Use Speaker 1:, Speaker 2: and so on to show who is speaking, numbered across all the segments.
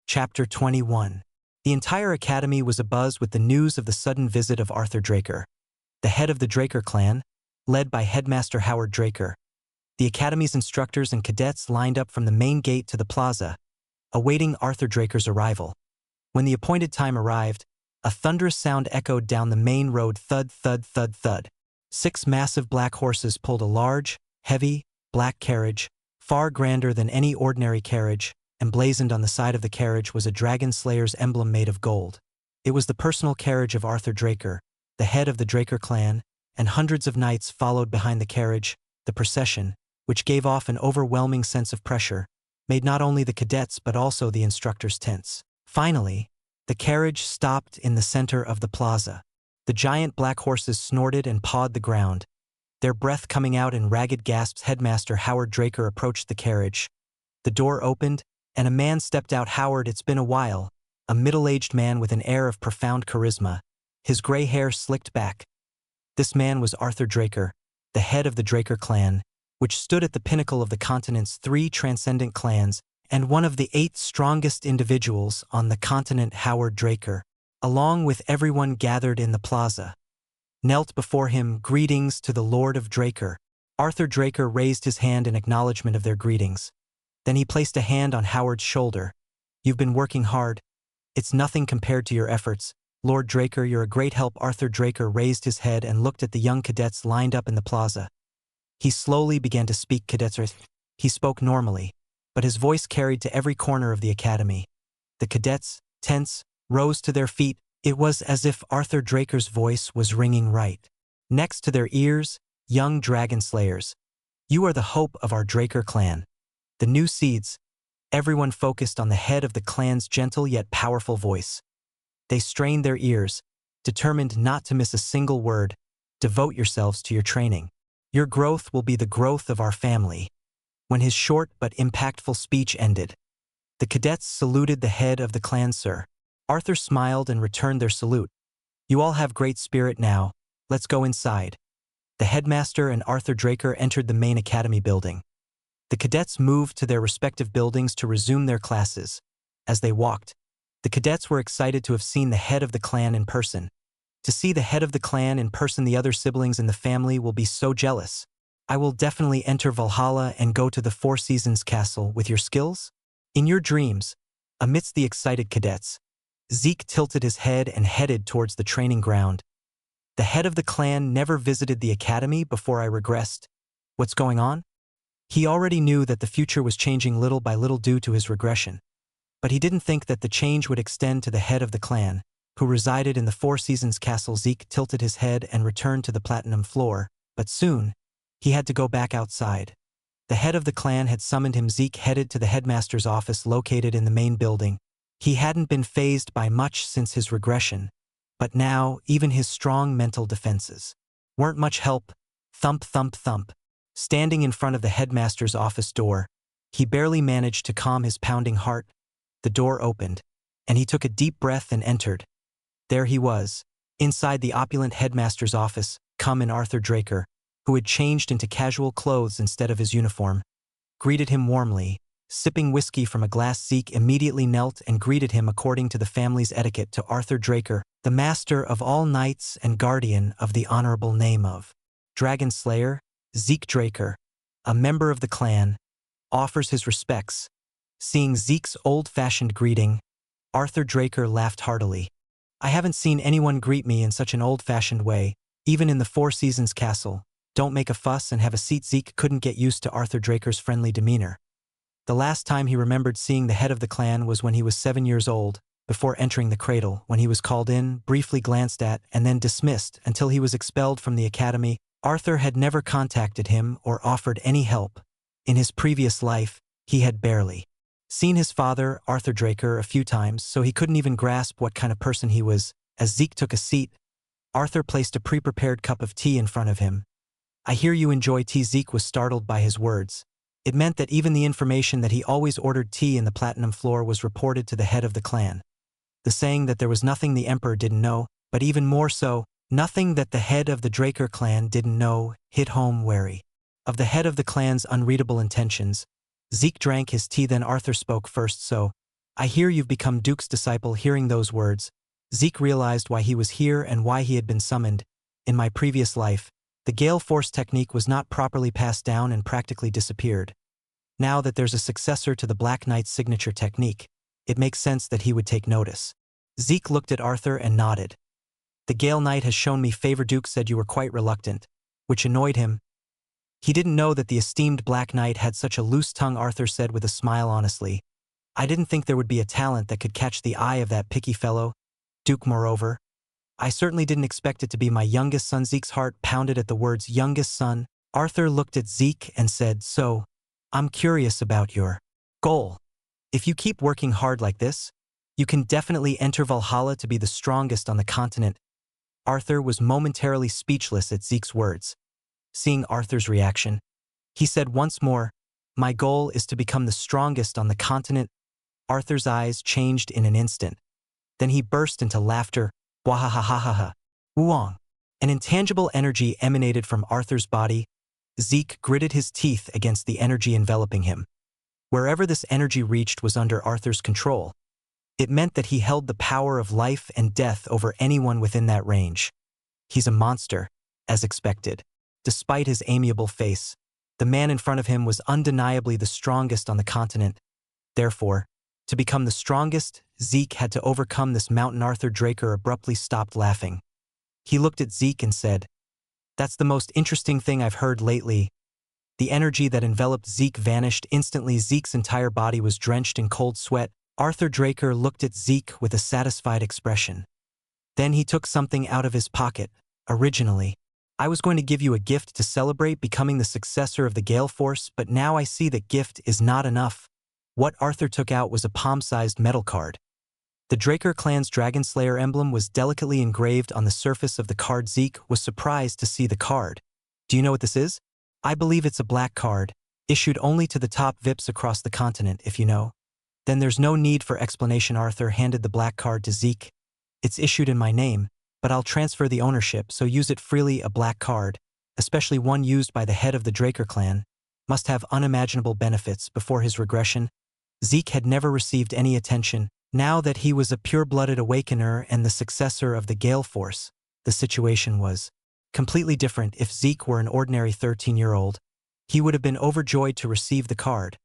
Speaker 1: Chapter 21. The entire academy was abuzz with the news of the sudden visit of Arthur Draker, the head of the Draker clan, led by Headmaster Howard Draker. The academy's instructors and cadets lined up from the main gate to the plaza, awaiting Arthur Draker's arrival. When the appointed time arrived, a thunderous sound echoed down the main road: thud, thud, thud, thud. 6 massive black horses pulled a large, heavy, black carriage, far grander than any ordinary carriage. Emblazoned on the side of the carriage was a dragon slayer's emblem made of gold. It was the personal carriage of Arthur Draker, the head of the Draker clan, and hundreds of knights followed behind the carriage. The procession, which gave off an overwhelming sense of pressure, made not only the cadets but also the instructors tense. Finally, the carriage stopped in the center of the plaza. The giant black horses snorted and pawed the ground, their breath coming out in ragged gasps. Headmaster Howard Draker approached the carriage. The door opened, and a man stepped out. Howard, it's been a while, a middle-aged man with an air of profound charisma, his gray hair slicked back. This man was Arthur Draker, the head of the Draker clan, which stood at the pinnacle of the continent's 3 transcendent clans, and one of the 8 strongest individuals on the continent. Howard Draker, along with everyone gathered in the plaza, knelt before him. Greetings to the Lord of Draker. Arthur Draker raised his hand in acknowledgement of their greetings. Then he placed a hand on Howard's shoulder. You've been working hard. It's nothing compared to your efforts. Lord Draker, you're a great help. Arthur Draker raised his head and looked at the young cadets lined up in the plaza. He slowly began to speak. Cadets. He spoke normally, but his voice carried to every corner of the academy. The cadets, tense, rose to their feet. It was as if Arthur Draker's voice was ringing right next to their ears. Young dragon slayers, you are the hope of our Draker clan. The new seeds. Everyone focused on the head of the clan's gentle yet powerful voice. They strained their ears, determined not to miss a single word. Devote yourselves to your training. Your growth will be the growth of our family. When his short but impactful speech ended, the cadets saluted the head of the clan. Sir. Arthur smiled and returned their salute. You all have great spirit now. Let's go inside. The headmaster and Arthur Draker entered the main academy building. The cadets moved to their respective buildings to resume their classes. As they walked, the cadets were excited to have seen the head of the clan in person. To see the head of the clan in person, the other siblings in the family will be so jealous. I will definitely enter Valhalla and go to the Four Seasons castle with your skills. In your dreams, amidst the excited cadets, Zeke tilted his head and headed towards the training ground. The head of the clan never visited the academy before. I regressed. What's going on? He already knew that the future was changing little by little due to his regression. But he didn't think that the change would extend to the head of the clan, who resided in the Four Seasons castle. Zeke tilted his head and returned to the platinum floor, but soon, he had to go back outside. The head of the clan had summoned him. Zeke headed to the headmaster's office located in the main building. He hadn't been fazed by much since his regression, but now even his strong mental defenses weren't much help. Thump, thump, thump. Standing in front of the headmaster's office door, he barely managed to calm his pounding heart. The door opened, and he took a deep breath and entered. There he was, inside the opulent headmaster's office. Come in. Arthur Draker, who had changed into casual clothes instead of his uniform, greeted him warmly. Sipping whiskey from a glass, Zeke immediately knelt and greeted him according to the family's etiquette. To Arthur Draker, the master of all knights and guardian of the honorable name of Dragon Slayer, Zeke Draker, a member of the clan, offers his respects. Seeing Zeke's old-fashioned greeting, Arthur Draker laughed heartily. I haven't seen anyone greet me in such an old-fashioned way, even in the Four Seasons castle. Don't make a fuss and have a seat. Zeke couldn't get used to Arthur Draker's friendly demeanor. The last time he remembered seeing the head of the clan was when he was 7 years old, before entering the cradle, when he was called in, briefly glanced at, and then dismissed until he was expelled from the academy. Arthur had never contacted him or offered any help. In his previous life, he had barely seen his father, Arthur Draker, a few times, so he couldn't even grasp what kind of person he was. As Zeke took a seat, Arthur placed a pre-prepared cup of tea in front of him. I hear you enjoy tea. Zeke was startled by his words. It meant that even the information that he always ordered tea in the platinum floor was reported to the head of the clan. The saying that there was nothing the emperor didn't know, but even more so, nothing that the head of the Draker clan didn't know, hit home. Wary of the head of the clan's unreadable intentions, Zeke drank his tea. Then Arthur spoke first. So, I hear you've become Duke's disciple. Hearing those words, Zeke realized why he was here and why he had been summoned. In my previous life, the Gale Force technique was not properly passed down and practically disappeared. Now that there's a successor to the Black Knight's signature technique, it makes sense that he would take notice. Zeke looked at Arthur and nodded. The Gale Knight has shown me favor. Duke said you were quite reluctant, which annoyed him. He didn't know that the esteemed Black Knight had such a loose tongue. Arthur said with a smile. Honestly, I didn't think there would be a talent that could catch the eye of that picky fellow. Duke, moreover, I certainly didn't expect it to be my youngest son. Zeke's heart pounded at the words youngest son. Arthur looked at Zeke and said, so, I'm curious about your goal. If you keep working hard like this, you can definitely enter Valhalla to be the strongest on the continent. Arthur was momentarily speechless at Zeke's words. Seeing Arthur's reaction, he said once more, my goal is to become the strongest on the continent. Arthur's eyes changed in an instant. Then he burst into laughter. Wahahahaha. Whoong. An intangible energy emanated from Arthur's body. Zeke gritted his teeth against the energy enveloping him. Wherever this energy reached was under Arthur's control. It meant that he held the power of life and death over anyone within that range. He's a monster, as expected. Despite his amiable face, the man in front of him was undeniably the strongest on the continent. Therefore, to become the strongest, Zeke had to overcome this mountain. Arthur Draker abruptly stopped laughing. He looked at Zeke and said, that's the most interesting thing I've heard lately. The energy that enveloped Zeke vanished instantly. Zeke's entire body was drenched in cold sweat. Arthur Draker looked at Zeke with a satisfied expression. Then he took something out of his pocket. Originally, I was going to give you a gift to celebrate becoming the successor of the Gale Force, but now I see that gift is not enough. What Arthur took out was a palm-sized metal card. The Draker clan's Dragon Slayer emblem was delicately engraved on the surface of the card. Zeke was surprised to see the card. Do you know what this is? I believe it's a black card, issued only to the top VIPs across the continent, if you know. Then there's no need for explanation. Arthur handed the black card to Zeke. It's issued in my name, but I'll transfer the ownership, so use it freely. A black card, especially one used by the head of the Draker clan, must have unimaginable benefits. Before his regression, Zeke had never received any attention. Now that he was a pure-blooded awakener and the successor of the Gale Force, the situation was completely different. If Zeke were an ordinary 13-year-old, he would have been overjoyed to receive the card.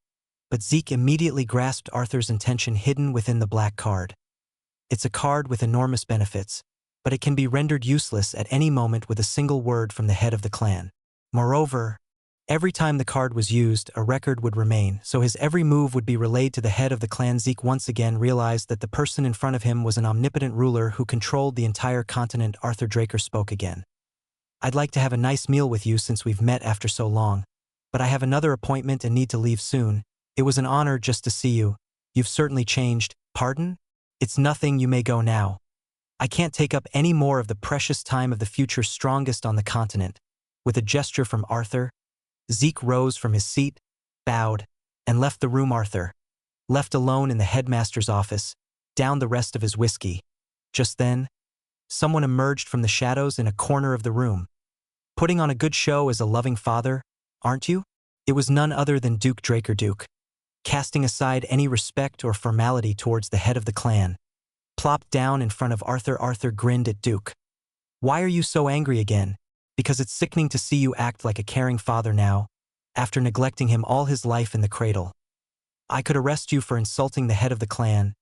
Speaker 1: But Zeke immediately grasped Arthur's intention hidden within the black card. It's a card with enormous benefits, but it can be rendered useless at any moment with a single word from the head of the clan. Moreover, every time the card was used, a record would remain, so his every move would be relayed to the head of the clan. Zeke once again realized that the person in front of him was an omnipotent ruler who controlled the entire continent. Arthur Draker spoke again. I'd like to have a nice meal with you since we've met after so long, but I have another appointment and need to leave soon. It was an honor just to see you. You've certainly changed. Pardon? It's nothing, you may go now. I can't take up any more of the precious time of the future strongest on the continent. With a gesture from Arthur, Zeke rose from his seat, bowed, and left the room. Arthur, left alone in the headmaster's office, downed the rest of his whiskey. Just then, someone emerged from the shadows in a corner of the room. Putting on a good show as a loving father, aren't you? It was none other than Duke Draker. Duke, casting aside any respect or formality towards the head of the clan, plopped down in front of Arthur. Arthur grinned at Duke. Why are you so angry again? Because it's sickening to see you act like a caring father now, after neglecting him all his life in the cradle. I could arrest you for insulting the head of the clan.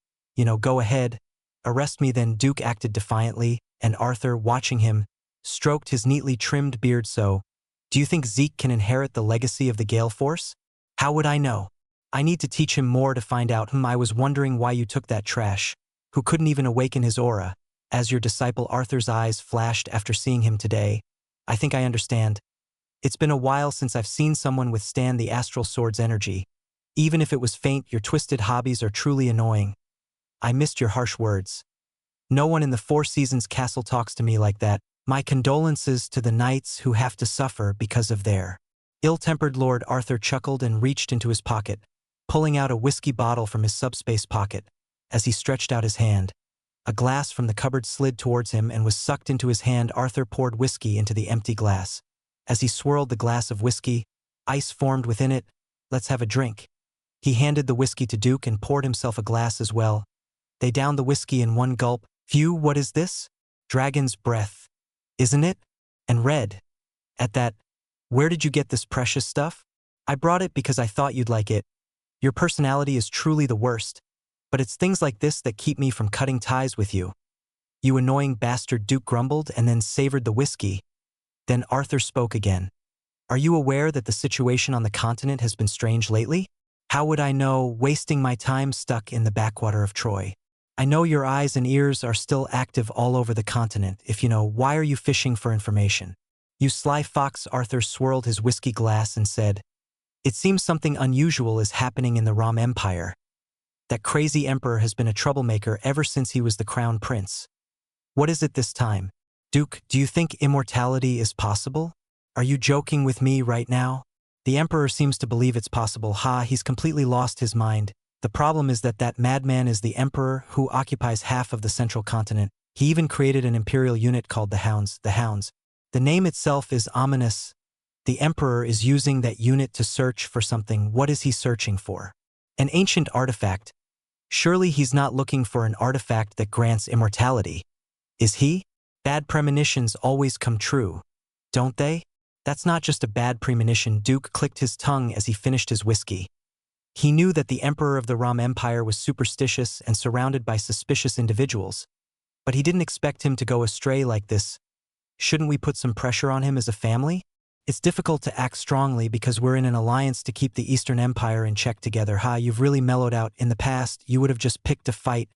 Speaker 1: Go ahead, arrest me then. Duke acted defiantly, and Arthur, watching him, stroked his neatly trimmed beard. So, do you think Zeke can inherit the legacy of the Gale Force? How would I know? I need to teach him more to find out. I was wondering why you took that trash, who couldn't even awaken his aura, as your disciple. Arthur's eyes flashed after seeing him today. I think I understand. It's been a while since I've seen someone withstand the astral sword's energy. Even if it was faint, your twisted hobbies are truly annoying. I missed your harsh words. No one in the Four Seasons castle talks to me like that. My condolences to the knights who have to suffer because of their ill-tempered lord. Arthur chuckled and reached into his pocket, pulling out a whiskey bottle from his subspace pocket. As he stretched out his hand, a glass from the cupboard slid towards him and was sucked into his hand. Arthur poured whiskey into the empty glass. As he swirled the glass of whiskey, ice formed within it. Let's have a drink. He handed the whiskey to Duke and poured himself a glass as well. They downed the whiskey in one gulp. Phew, what is this? Dragon's breath. Isn't it? And red. At that, where did you get this precious stuff? I brought it because I thought you'd like it. Your personality is truly the worst, but it's things like this that keep me from cutting ties with you. You annoying bastard, Duke grumbled and then savored the whiskey. Then Arthur spoke again. Are you aware that the situation on the continent has been strange lately? How would I know, wasting my time stuck in the backwater of Troy? I know your eyes and ears are still active all over the continent. If you know, why are you fishing for information? You sly fox. Arthur swirled his whiskey glass and said, it seems something unusual is happening in the Rom Empire. That crazy emperor has been a troublemaker ever since he was the crown prince. What is it this time? Duke, do you think immortality is possible? Are you joking with me right now? The emperor seems to believe it's possible. He's completely lost his mind. The problem is that madman is the emperor who occupies half of the central continent. He even created an imperial unit called the Hounds. The Hounds. The name itself is ominous. The emperor is using that unit to search for something. What is he searching for? An ancient artifact. Surely he's not looking for an artifact that grants immortality. Is he? Bad premonitions always come true, don't they? That's not just a bad premonition. Duke clicked his tongue as he finished his whiskey. He knew that the emperor of the Rom Empire was superstitious and surrounded by suspicious individuals. But he didn't expect him to go astray like this. Shouldn't we put some pressure on him as a family? It's difficult to act strongly because we're in an alliance to keep the Eastern Empire in check together. You've really mellowed out. In the past, you would have just picked a fight.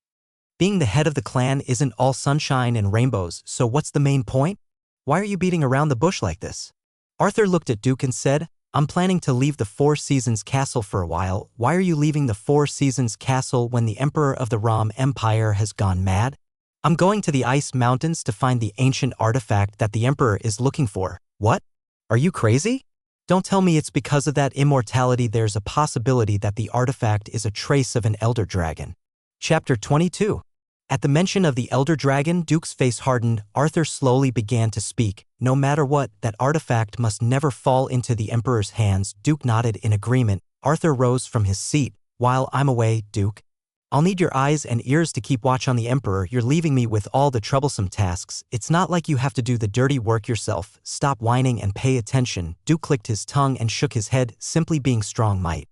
Speaker 1: Being the head of the clan isn't all sunshine and rainbows, so what's the main point? Why are you beating around the bush like this? Arthur looked at Duke and said, I'm planning to leave the Four Seasons Castle for a while. Why are you leaving the Four Seasons Castle when the Emperor of the Rom Empire has gone mad? I'm going to the Ice Mountains to find the ancient artifact that the Emperor is looking for. What? Are you crazy? Don't tell me it's because of that immortality. There's a possibility that the artifact is a trace of an elder dragon. Chapter 22. At the mention of the elder dragon, Duke's face hardened. Arthur slowly began to speak. No matter what, that artifact must never fall into the Emperor's hands. Duke nodded in agreement. Arthur rose from his seat. While I'm away, Duke, I'll need your eyes and ears to keep watch on the Emperor. You're leaving me with all the troublesome tasks. It's not like you have to do the dirty work yourself. Stop whining and pay attention. Duke clicked his tongue and shook his head. Simply being strong might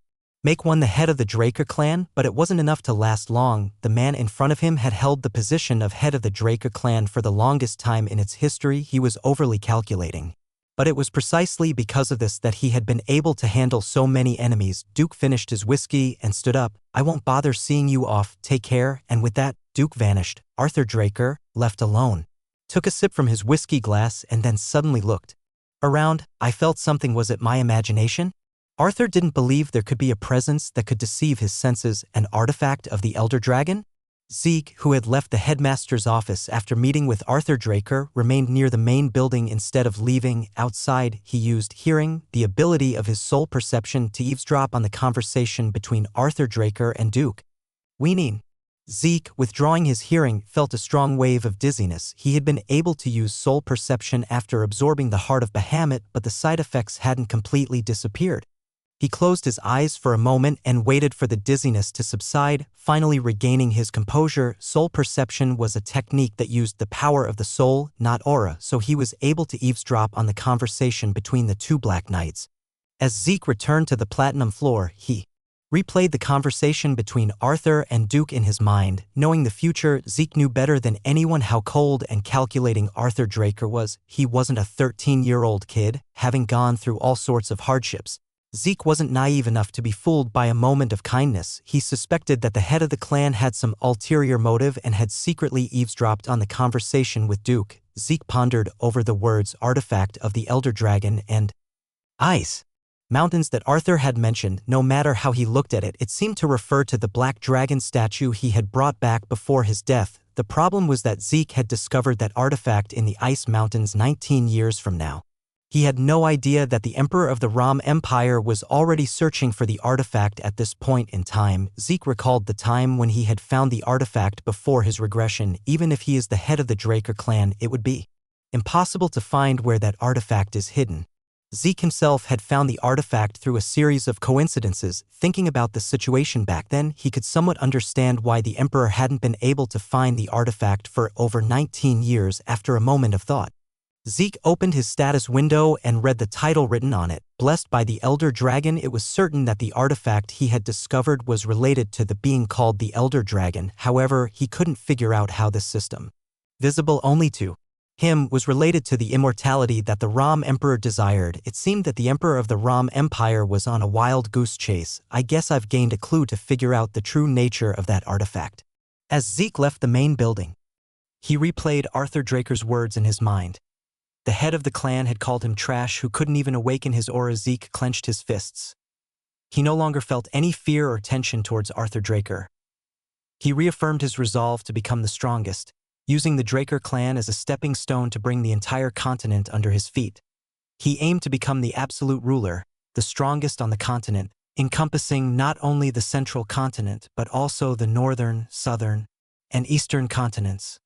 Speaker 1: make one the head of the Draker clan, but it wasn't enough to last long. The man in front of him had held the position of head of the Draker clan for the longest time in its history. He was overly calculating. But it was precisely because of this that he had been able to handle so many enemies. Duke finished his whiskey and stood up. I won't bother seeing you off. Take care. And with that, Duke vanished. Arthur Draker, left alone, took a sip from his whiskey glass and then suddenly looked around. I felt something. Was it my imagination? Arthur didn't believe there could be a presence that could deceive his senses. An artifact of the Elder Dragon? Zeke, who had left the headmaster's office after meeting with Arthur Draker, remained near the main building instead of leaving. Outside, he used hearing, the ability of his soul perception, to eavesdrop on the conversation between Arthur Draker and Duke. Weaning. Zeke, withdrawing his hearing, felt a strong wave of dizziness. He had been able to use soul perception after absorbing the heart of Bahamut, but the side effects hadn't completely disappeared. He closed his eyes for a moment and waited for the dizziness to subside, finally regaining his composure. Soul perception was a technique that used the power of the soul, not aura, so he was able to eavesdrop on the conversation between the two Black Knights. As Zeke returned to the platinum floor, he replayed the conversation between Arthur and Duke in his mind. Knowing the future, Zeke knew better than anyone how cold and calculating Arthur Draker was. He wasn't a 13-year-old kid, having gone through all sorts of hardships. Zeke wasn't naive enough to be fooled by a moment of kindness. He suspected that the head of the clan had some ulterior motive and had secretly eavesdropped on the conversation with Duke. Zeke pondered over the words artifact of the Elder Dragon and Ice Mountains that Arthur had mentioned. No matter how he looked at it, it seemed to refer to the black dragon statue he had brought back before his death. The problem was that Zeke had discovered that artifact in the Ice Mountains 19 years from now. He had no idea that the Emperor of the Rom Empire was already searching for the artifact at this point in time. Zeke recalled the time when he had found the artifact before his regression. Even if he is the head of the Draker clan, it would be impossible to find where that artifact is hidden. Zeke himself had found the artifact through a series of coincidences. Thinking about the situation back then, he could somewhat understand why the Emperor hadn't been able to find the artifact for over 19 years. After a moment of thought, Zeke opened his status window and read the title written on it. Blessed by the Elder Dragon. It was certain that the artifact he had discovered was related to the being called the Elder Dragon. However, he couldn't figure out how this system, visible only to him, was related to the immortality that the Rom Emperor desired. It seemed that the Emperor of the Rom Empire was on a wild goose chase. I guess I've gained a clue to figure out the true nature of that artifact. As Zeke left the main building, he replayed Arthur Draker's words in his mind. The head of the clan had called him trash, who couldn't even awaken his aura. Zeke clenched his fists. He no longer felt any fear or tension towards Arthur Draker. He reaffirmed his resolve to become the strongest, using the Draker clan as a stepping stone to bring the entire continent under his feet. He aimed to become the absolute ruler, the strongest on the continent, encompassing not only the central continent but also the northern, southern, and eastern continents.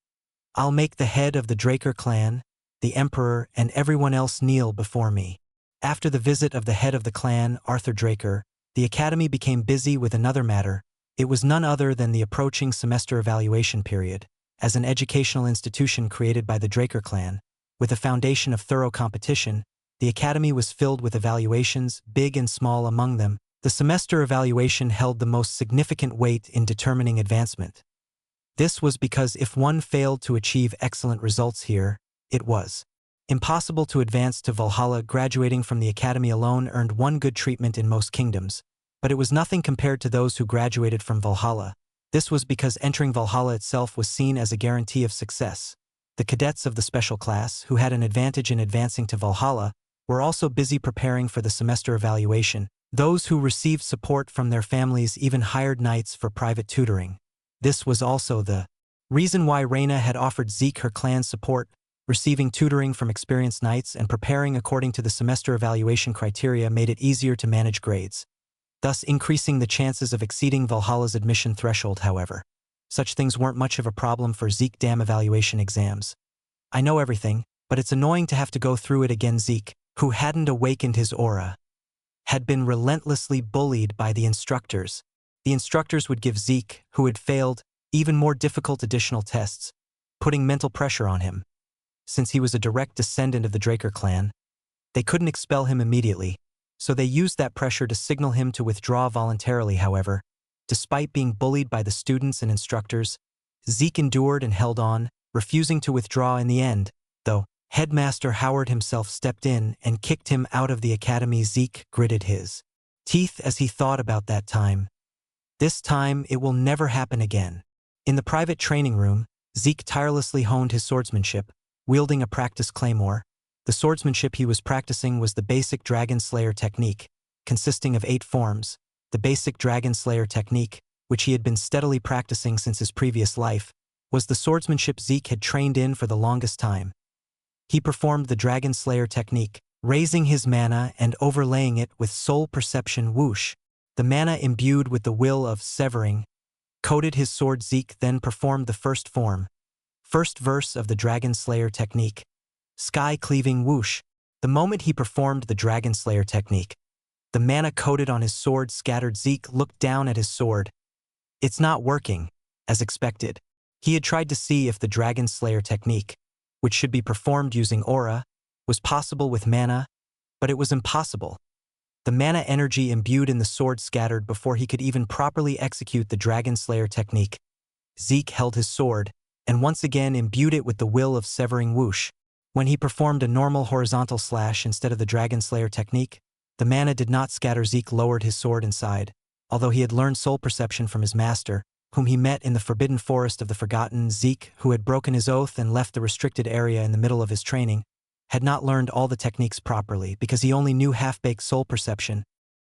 Speaker 1: I'll make the head of the Draker clan, the Emperor, and everyone else kneel before me. After the visit of the head of the clan, Arthur Draker, the Academy became busy with another matter. It was none other than the approaching semester evaluation period. As an educational institution created by the Draker clan, with a foundation of thorough competition, the Academy was filled with evaluations, big and small. Among them, the semester evaluation held the most significant weight in determining advancement. This was because if one failed to achieve excellent results here, it was impossible to advance to Valhalla. Graduating from the Academy alone earned one good treatment in most kingdoms, but it was nothing compared to those who graduated from Valhalla. This was because entering Valhalla itself was seen as a guarantee of success. The cadets of the special class, who had an advantage in advancing to Valhalla, were also busy preparing for the semester evaluation. Those who received support from their families even hired knights for private tutoring. This was also the reason why Reyna had offered Zeke her clan's support. Receiving tutoring from experienced knights and preparing according to the semester evaluation criteria made it easier to manage grades, thus increasing the chances of exceeding Valhalla's admission threshold. However, such things weren't much of a problem for Zeke. Damn evaluation exams. I know everything, but it's annoying to have to go through it again. Zeke, who hadn't awakened his aura, had been relentlessly bullied by the instructors. The instructors would give Zeke, who had failed, even more difficult additional tests, putting mental pressure on him. Since he was a direct descendant of the Draker clan, they couldn't expel him immediately, so they used that pressure to signal him to withdraw voluntarily. However, despite being bullied by the students and instructors, Zeke endured and held on, refusing to withdraw in the end, though Headmaster Howard himself stepped in and kicked him out of the academy. Zeke gritted his teeth as he thought about that time. This time, it will never happen again. In the private training room, Zeke tirelessly honed his swordsmanship, wielding a practice claymore. The swordsmanship he was practicing was the basic Dragon Slayer technique, consisting of 8 forms. The basic Dragon Slayer technique, which he had been steadily practicing since his previous life, was the swordsmanship Zeke had trained in for the longest time. He performed the Dragon Slayer technique, raising his mana and overlaying it with soul perception. Whoosh! The mana imbued with the will of severing coated his sword. Zeke then performed the first verse of the Dragon Slayer technique, Sky Cleaving. Whoosh! The moment he performed the Dragon Slayer technique, the mana coated on his sword scattered. Zeke looked down at his sword. It's not working, as expected. He had tried to see if the Dragon Slayer technique, which should be performed using aura, was possible with mana, but it was impossible. The mana energy imbued in the sword scattered before he could even properly execute the Dragon Slayer technique. Zeke held his sword, and once again imbued it with the will of severing. Whoosh! When he performed a normal horizontal slash instead of the Dragon Slayer technique, the mana did not scatter. Zeke lowered his sword inside. Although he had learned soul perception from his master, whom he met in the Forbidden Forest of the Forgotten, Zeke, who had broken his oath and left the restricted area in the middle of his training, had not learned all the techniques properly because he only knew half-baked soul perception.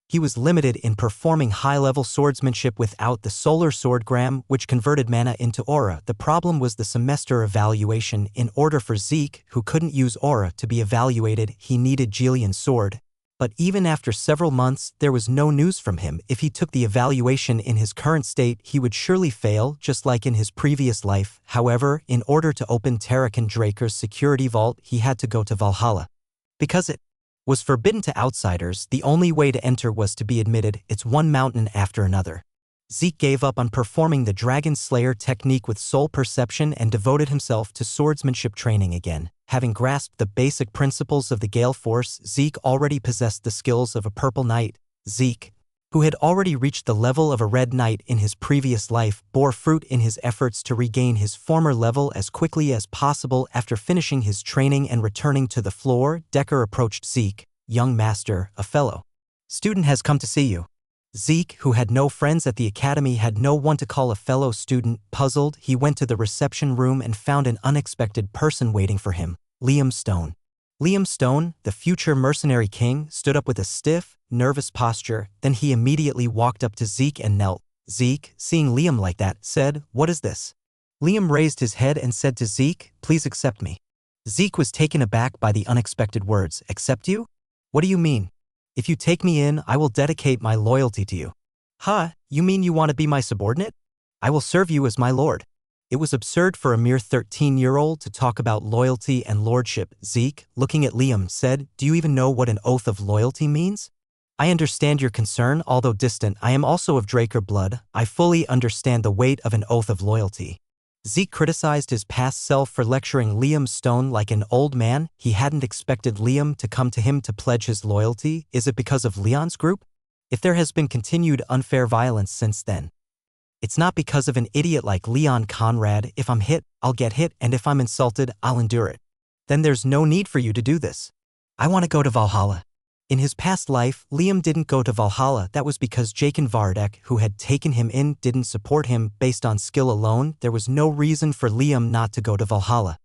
Speaker 1: He was limited in performing high-level swordsmanship without the solar swordgram, which converted mana into aura. The problem was the semester evaluation. In order for Zeke, who couldn't use aura, to be evaluated, he needed Jillian's sword. But even after several months, there was no news from him. If he took the evaluation in his current state, he would surely fail, just like in his previous life. However, in order to open Tarakan Draker's security vault, he had to go to Valhalla. Because it was forbidden to outsiders. The only way to enter was to be admitted. It's one mountain after another. Zeke gave up on performing the Dragon Slayer technique with soul perception and devoted himself to swordsmanship training again. Having grasped the basic principles of the Gale Force, Zeke already possessed the skills of a Purple Knight. Zeke, who had already reached the level of a Red Knight in his previous life, bore fruit in his efforts to regain his former level as quickly as possible. After finishing his training and returning to the floor, Decker approached Zeke. "Young master, a fellow student has come to see you." Zeke, who had no friends at the academy, had no one to call a fellow student. Puzzled, he went to the reception room and found an unexpected person waiting for him, Liam Stone. Liam Stone, the future mercenary king, stood up with a stiff, nervous posture. Then he immediately walked up to Zeke and knelt. Zeke, seeing Liam like that, said, "What is this?" Liam raised his head and said to Zeke, "Please accept me." Zeke was taken aback by the unexpected words. "Accept you? What do you mean?" "If you take me in, I will dedicate my loyalty to you." "Huh, you mean you want to be my subordinate? I will serve you as my lord." It was absurd for a mere 13-year-old to talk about loyalty and lordship. Zeke, looking at Liam, said, "Do you even know what an oath of loyalty means?" "I understand your concern, although distant. I am also of Draker blood. I fully understand the weight of an oath of loyalty." Zeke criticized his past self for lecturing Liam Stone like an old man. He hadn't expected Liam to come to him to pledge his loyalty. Is it because of Leon's group? If there has been continued unfair violence since then, it's not because of an idiot like Leon Conrad. If I'm hit, I'll get hit, and if I'm insulted, I'll endure it. Then there's no need for you to do this. I want to go to Valhalla. In his past life, Liam didn't go to Valhalla. That was because Jaken Vardek, who had taken him in, didn't support him. Based on skill alone, there was no reason for Liam not to go to Valhalla.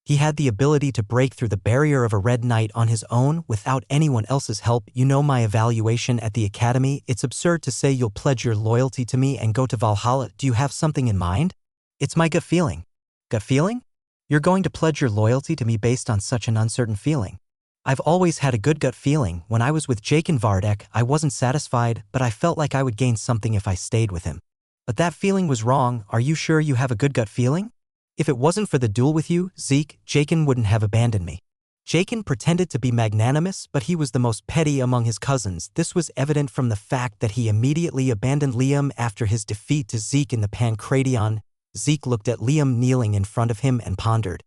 Speaker 1: He had the ability to break through the barrier of a Red Knight on his own without anyone else's help. "You know my evaluation at the academy. It's absurd to say you'll pledge your loyalty to me and go to Valhalla. Do you have something in mind?" "It's my gut feeling." "Gut feeling? You're going to pledge your loyalty to me based on such an uncertain feeling?" "I've always had a good gut feeling. When I was with Jaken Vardek, I wasn't satisfied, but I felt like I would gain something if I stayed with him. But that feeling was wrong. Are you sure you have a good gut feeling?" "If it wasn't for the duel with you, Zeke, Jaken wouldn't have abandoned me." Jaken pretended to be magnanimous, but he was the most petty among his cousins. This was evident from the fact that he immediately abandoned Liam after his defeat to Zeke in the Pancration. Zeke looked at Liam kneeling in front of him and pondered.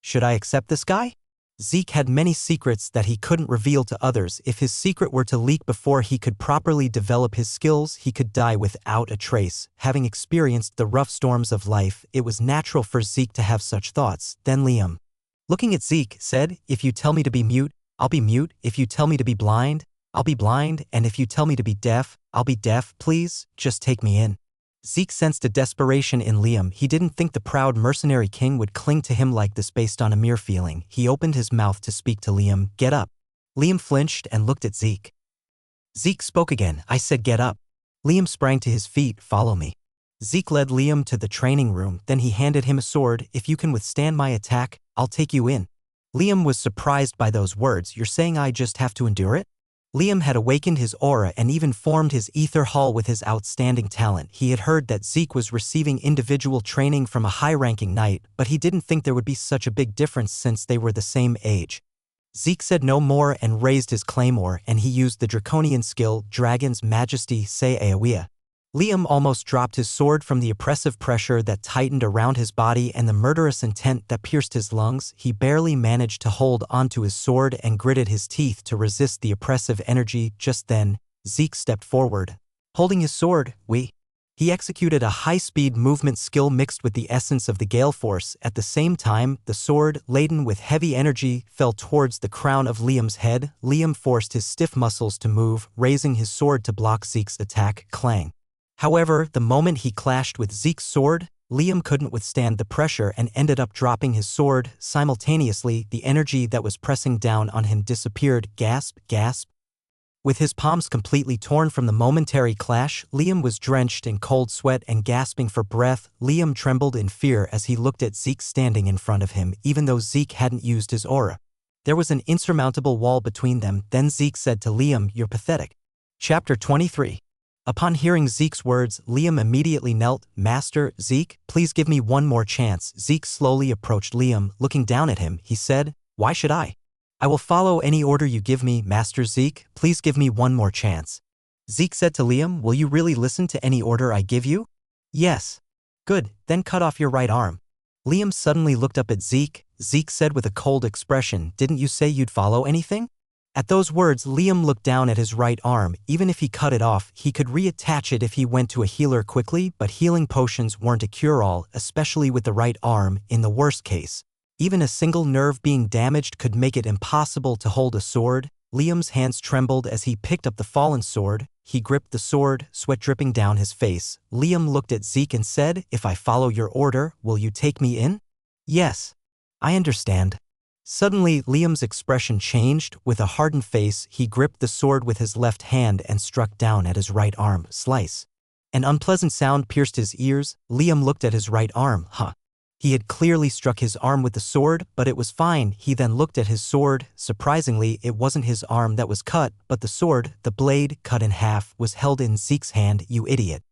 Speaker 1: "Should I accept this guy?" Zeke had many secrets that he couldn't reveal to others. If his secret were to leak before he could properly develop his skills, he could die without a trace. Having experienced the rough storms of life, it was natural for Zeke to have such thoughts. Then Liam, looking at Zeke, said, "If you tell me to be mute, I'll be mute. If you tell me to be blind, I'll be blind. And if you tell me to be deaf, I'll be deaf. Please, just take me in." Zeke sensed a desperation in Liam. He didn't think the proud mercenary king would cling to him like this based on a mere feeling. He opened his mouth to speak to Liam. "Get up." Liam flinched and looked at Zeke. Zeke spoke again. "I said get up." Liam sprang to his feet. "Follow me." Zeke led Liam to the training room. Then he handed him a sword. "If you can withstand my attack, I'll take you in." Liam was surprised by those words. "You're saying I just have to endure it?" Liam had awakened his aura and even formed his ether hall with his outstanding talent. He had heard that Zeke was receiving individual training from a high-ranking knight, but he didn't think there would be such a big difference since they were the same age. Zeke said no more and raised his claymore, and he used the draconian skill, Dragon's Majesty Se Aoia. Liam almost dropped his sword from the oppressive pressure that tightened around his body and the murderous intent that pierced his lungs. He barely managed to hold onto his sword and gritted his teeth to resist the oppressive energy. Just then, Zeke stepped forward. Holding his sword, he executed a high-speed movement skill mixed with the essence of the Gale Force. At the same time, the sword, laden with heavy energy, fell towards the crown of Liam's head. Liam forced his stiff muscles to move, raising his sword to block Zeke's attack. Clang. However, the moment he clashed with Zeke's sword, Liam couldn't withstand the pressure and ended up dropping his sword. Simultaneously, the energy that was pressing down on him disappeared. Gasp, gasp. With his palms completely torn from the momentary clash, Liam was drenched in cold sweat and gasping for breath. Liam trembled in fear as he looked at Zeke standing in front of him, even though Zeke hadn't used his aura. There was an insurmountable wall between them. Then Zeke said to Liam, "You're pathetic." Chapter 23. Upon hearing Zeke's words, Liam immediately knelt. "Master, Zeke, please give me one more chance." Zeke slowly approached Liam. Looking down at him, he said, "Why should I?" I will follow any order you give me, Master Zeke. Please give me one more chance. Zeke said to Liam, will you really listen to any order I give you? Yes. Good, then cut off your right arm. Liam suddenly looked up at Zeke. Zeke said with a cold expression, didn't you say you'd follow anything? At those words, Liam looked down at his right arm. Even if he cut it off, he could reattach it if he went to a healer quickly, but healing potions weren't a cure-all, especially with the right arm, in the worst case. Even a single nerve being damaged could make it impossible to hold a sword. Liam's hands trembled as he picked up the fallen sword. He gripped the sword, sweat dripping down his face. Liam looked at Zeke and said, if I follow your order, will you take me in? Yes. I understand. Suddenly, Liam's expression changed. With a hardened face, he gripped the sword with his left hand and struck down at his right arm. Slice. An unpleasant sound pierced his ears. Liam looked at his right arm. He had clearly struck his arm with the sword, but it was fine. He then looked at his sword. Surprisingly, it wasn't his arm that was cut, but the sword, the blade, cut in half, was held in Zeke's hand. You idiot.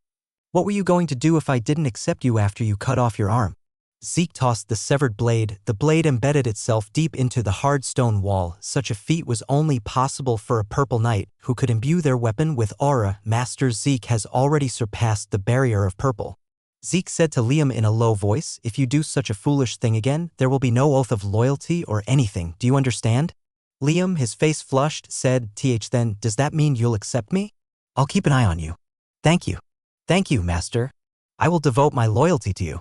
Speaker 1: What were you going to do if I didn't accept you after you cut off your arm? Zeke tossed the severed blade. The blade embedded itself deep into the hard stone wall. Such a feat was only possible for a purple knight, who could imbue their weapon with aura. Master Zeke has already surpassed the barrier of purple. Zeke said to Liam in a low voice, if you do such a foolish thing again, there will be no oath of loyalty or anything. Do you understand? Liam, his face flushed, said, then, does that mean you'll accept me? I'll keep an eye on you. Thank you. Thank you, Master. I will devote my loyalty to you.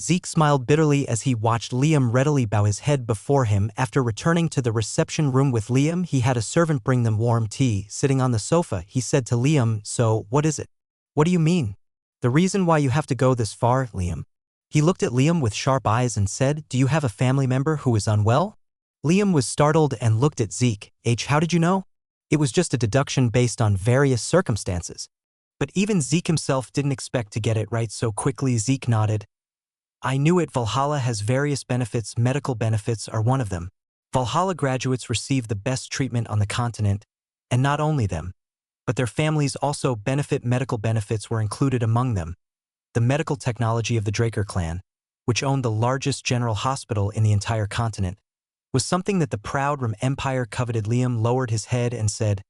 Speaker 1: Zeke smiled bitterly as he watched Liam readily bow his head before him. After returning to the reception room with Liam, he had a servant bring them warm tea. Sitting on the sofa, he said to Liam, so, what is it? What do you mean? The reason why you have to go this far, Liam. He looked at Liam with sharp eyes and said, do you have a family member who is unwell? Liam was startled and looked at Zeke. How did you know? It was just a deduction based on various circumstances. But even Zeke himself didn't expect to get it right so quickly. Zeke nodded. I knew it. Valhalla has various benefits. Medical benefits are one of them. Valhalla graduates receive the best treatment on the continent, and not only them, but their families also benefit. Medical benefits were included among them. The medical technology of the Draker clan, which owned the largest general hospital in the entire continent, was something that the proud Rim Empire coveted. Liam lowered his head and said,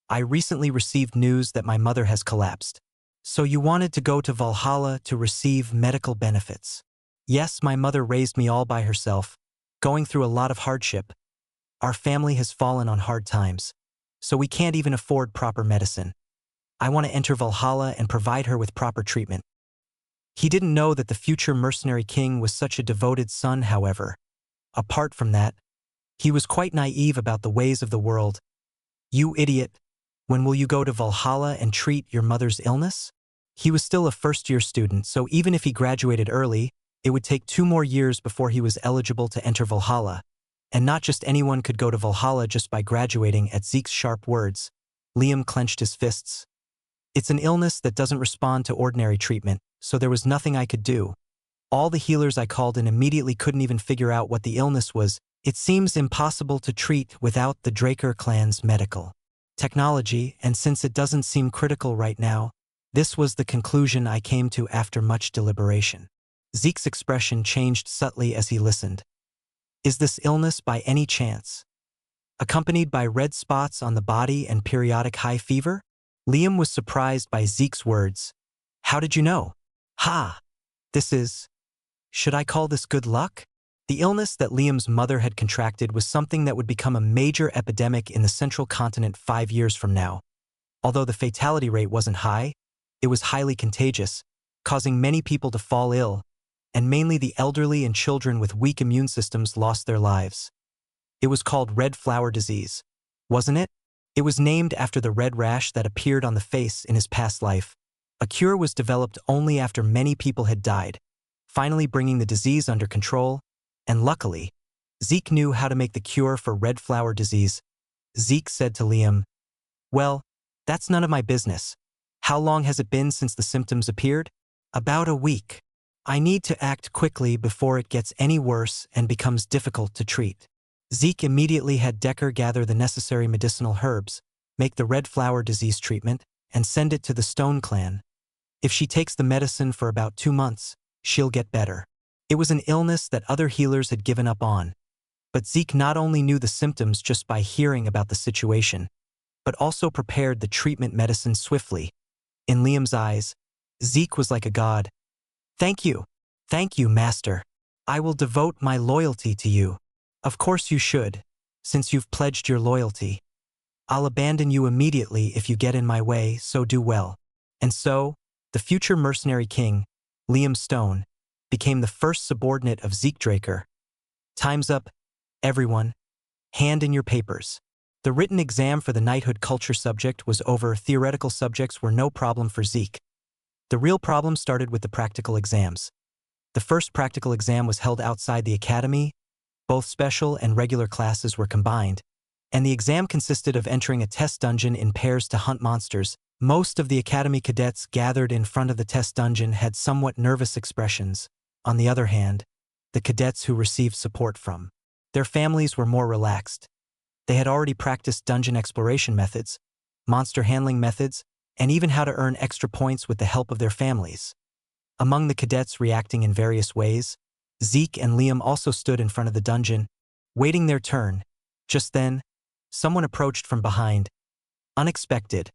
Speaker 1: I recently received news that my mother has collapsed. So you wanted to go to Valhalla to receive medical benefits? Yes, my mother raised me all by herself, going through a lot of hardship. Our family has fallen on hard times, so we can't even afford proper medicine. I want to enter Valhalla and provide her with proper treatment. He didn't know that the future mercenary king was such a devoted son, however. Apart from that, he was quite naive about the ways of the world. You idiot. When will you go to Valhalla and treat your mother's illness? He was still a first-year student, so even if he graduated early, it would take 2 more years before he was eligible to enter Valhalla. And not just anyone could go to Valhalla just by graduating. At Zeke's sharp words, Liam clenched his fists. It's an illness that doesn't respond to ordinary treatment, so there was nothing I could do. All the healers I called in immediately couldn't even figure out what the illness was. It seems impossible to treat without the Draker clan's medical technology, and since it doesn't seem critical right now, this was the conclusion I came to after much deliberation. Zeke's expression changed subtly as he listened. Is this illness by any chance accompanied by red spots on the body and periodic high fever? Liam was surprised by Zeke's words. How did you know? This is… should I call this good luck? The illness that Liam's mother had contracted was something that would become a major epidemic in the central continent 5 years from now. Although the fatality rate wasn't high, it was highly contagious, causing many people to fall ill, and mainly the elderly and children with weak immune systems lost their lives. It was called red flower disease, wasn't it? It was named after the red rash that appeared on the face in his past life. A cure was developed only after many people had died, finally bringing the disease under control, and luckily, Zeke knew how to make the cure for red flower disease. Zeke said to Liam, well, that's none of my business. How long has it been since the symptoms appeared? About a week. I need to act quickly before it gets any worse and becomes difficult to treat. Zeke immediately had Decker gather the necessary medicinal herbs, make the red flower disease treatment, and send it to the Stone clan. If she takes the medicine for about 2 months, she'll get better. It was an illness that other healers had given up on, But Zeke not only knew the symptoms just by hearing about the situation, but also prepared the treatment medicine swiftly. In Liam's eyes, Zeke was like a god. Thank you, master. I will devote my loyalty to you. Of course you should, since you've pledged your loyalty. I'll abandon you immediately if you get in my way, so do well. And so, the future mercenary king, Liam Stone, became the first subordinate of Zeke Draker. Time's up, everyone. Hand in your papers. The written exam for the knighthood culture subject was over. Theoretical subjects were no problem for Zeke. The real problem started with the practical exams. The first practical exam was held outside the academy. Both special and regular classes were combined, and the exam consisted of entering a test dungeon in pairs to hunt monsters. Most of the academy cadets gathered in front of the test dungeon had somewhat nervous expressions. On the other hand, the cadets who received support from their families were more relaxed. They had already practiced dungeon exploration methods, monster handling methods, and even how to earn extra points with the help of their families. Among the cadets reacting in various ways, Zeke and Liam also stood in front of the dungeon, waiting their turn. Just then, someone approached from behind. Unexpected.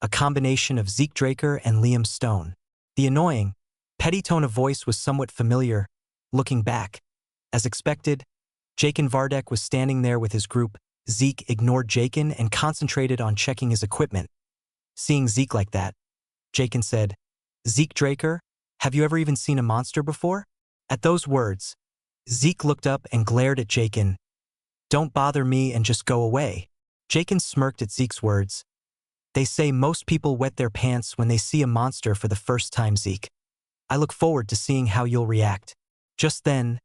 Speaker 1: A combination of Zeke Draker and Liam Stone. The annoying, petty tone of voice was somewhat familiar. Looking back, as expected, Jakin Vardek was standing there with his group. Zeke ignored Jakin and concentrated on checking his equipment. Seeing Zeke like that, Jakin said, "Zeke Draker, have you ever even seen a monster before?" At those words, Zeke looked up and glared at Jakin. "Don't bother me and just go away." Jakin smirked at Zeke's words. "They say most people wet their pants when they see a monster for the first time, Zeke. I look forward to seeing how you'll react." Just then,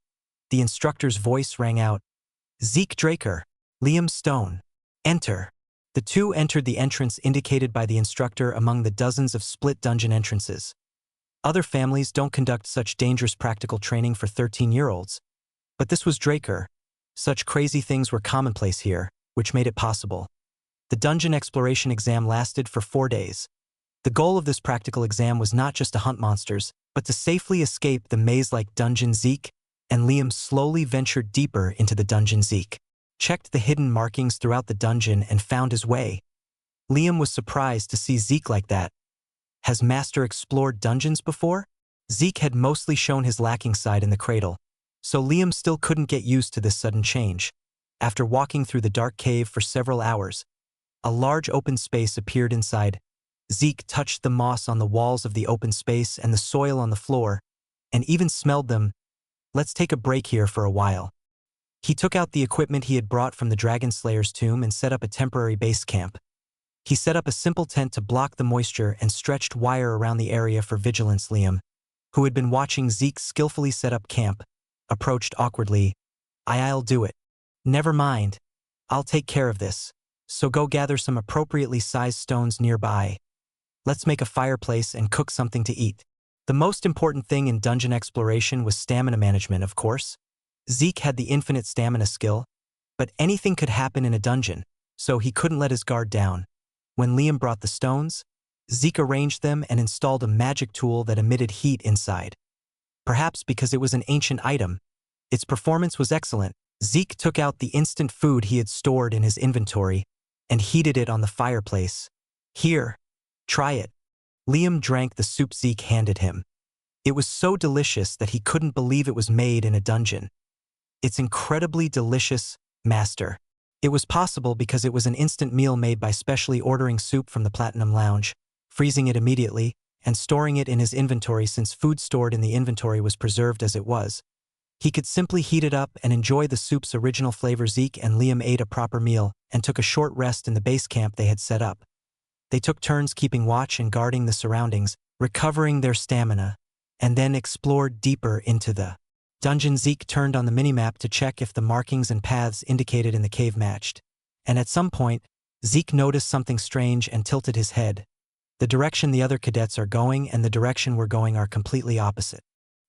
Speaker 1: the instructor's voice rang out. "Zeke Draker, Liam Stone, enter." The two entered the entrance indicated by the instructor among the dozens of split dungeon entrances. Other families don't conduct such dangerous practical training for 13-year-olds. But this was Draker. Such crazy things were commonplace here, which made it possible. The dungeon exploration exam lasted for 4 days. The goal of this practical exam was not just to hunt monsters, but to safely escape the maze-like dungeon. Zeke and Liam slowly ventured deeper into the dungeon. Zeke checked the hidden markings throughout the dungeon and found his way. Liam was surprised to see Zeke like that. Has Master explored dungeons before? Zeke had mostly shown his lacking side in the cradle, so Liam still couldn't get used to this sudden change. After walking through the dark cave for several hours, a large open space appeared inside. Zeke touched the moss on the walls of the open space and the soil on the floor, and even smelled them. "Let's take a break here for a while." He took out the equipment he had brought from the Dragon Slayer's tomb and set up a temporary base camp. He set up a simple tent to block the moisture and stretched wire around the area for vigilance. Liam, who had been watching Zeke skillfully set up camp, approached awkwardly. "I'll do it." "Never mind. I'll take care of this. So go gather some appropriately sized stones nearby. Let's make a fireplace and cook something to eat." The most important thing in dungeon exploration was stamina management, of course. Zeke had the infinite stamina skill, but anything could happen in a dungeon, so he couldn't let his guard down. When Liam brought the stones, Zeke arranged them and installed a magic tool that emitted heat inside. Perhaps because it was an ancient item, its performance was excellent. Zeke took out the instant food he had stored in his inventory and heated it on the fireplace. "Here, try it." Liam drank the soup Zeke handed him. It was so delicious that he couldn't believe it was made in a dungeon. "It's incredibly delicious, Master." It was possible because it was an instant meal made by specially ordering soup from the Platinum Lounge, freezing it immediately, and storing it in his inventory. Since food stored in the inventory was preserved as it was, he could simply heat it up and enjoy the soup's original flavor. Zeke and Liam ate a proper meal and took a short rest in the base camp they had set up. They took turns keeping watch and guarding the surroundings, recovering their stamina, and then explored deeper into the dungeon. Zeke turned on the minimap to check if the markings and paths indicated in the cave matched. And at some point, Zeke noticed something strange and tilted his head. The direction the other cadets are going and the direction we're going are completely opposite.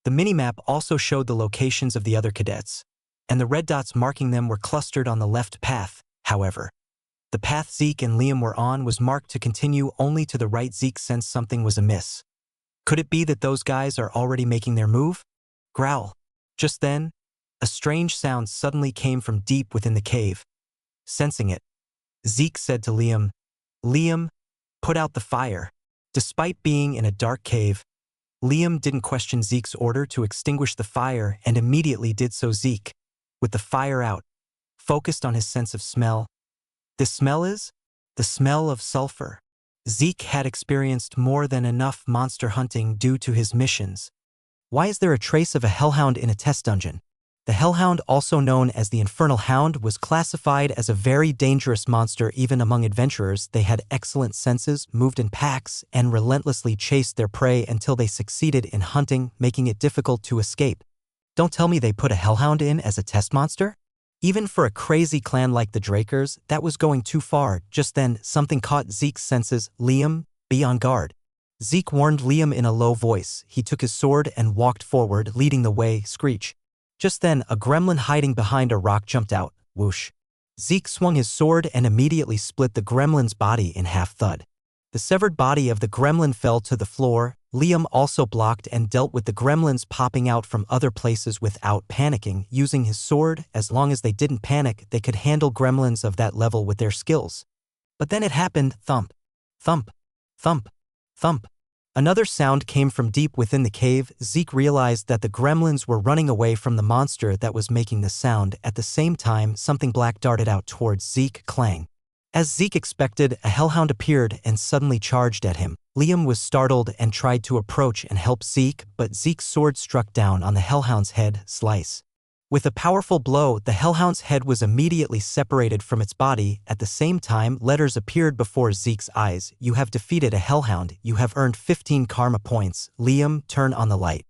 Speaker 1: The minimap also showed the locations of the other cadets, and the red dots marking them were clustered on the left path. However, the path Zeke and Liam were on was marked to continue only to the right. Zeke sensed something was amiss. Could it be that those guys are already making their move? Growl. Just then, A strange sound suddenly came from deep within the cave. Sensing it, Zeke said to Liam, "Liam, put out the fire." Despite being in a dark cave, Liam didn't question Zeke's order to extinguish the fire and immediately did so. Zeke, with the fire out, focused on his sense of smell. The smell is? The smell of sulfur. Zeke had experienced more than enough monster hunting due to his missions. Why is there a trace of a hellhound in a test dungeon? The hellhound, also known as the infernal hound, was classified as a very dangerous monster even among adventurers. They had excellent senses, moved in packs, and relentlessly chased their prey until they succeeded in hunting, making it difficult to escape. Don't tell me they put a hellhound in as a test monster? Even for a crazy clan like the Drakers, that was going too far. Just then, something caught Zeke's senses. "Liam, be on guard." Zeke warned Liam in a low voice. He took his sword and walked forward, leading the way. Screech. Just then, a gremlin hiding behind a rock jumped out. Whoosh. Zeke swung his sword and immediately split the gremlin's body in half. Thud. The severed body of the gremlin fell to the floor. Liam also blocked and dealt with the gremlins popping out from other places without panicking, using his sword. As long as they didn't panic, they could handle gremlins of that level with their skills. But then it happened. Thump. Thump. Thump. Thump. Another sound came from deep within the cave. Zeke realized that the gremlins were running away from the monster that was making the sound. At the same time, something black darted out towards Zeke. Clang. As Zeke expected, a hellhound appeared and suddenly charged at him. Liam was startled and tried to approach and help Zeke, but Zeke's sword struck down on the hellhound's head. Slice. With a powerful blow, the hellhound's head was immediately separated from its body. At the same time, letters appeared before Zeke's eyes. "You have defeated a hellhound. You have earned 15 karma points. Liam, turn on the light."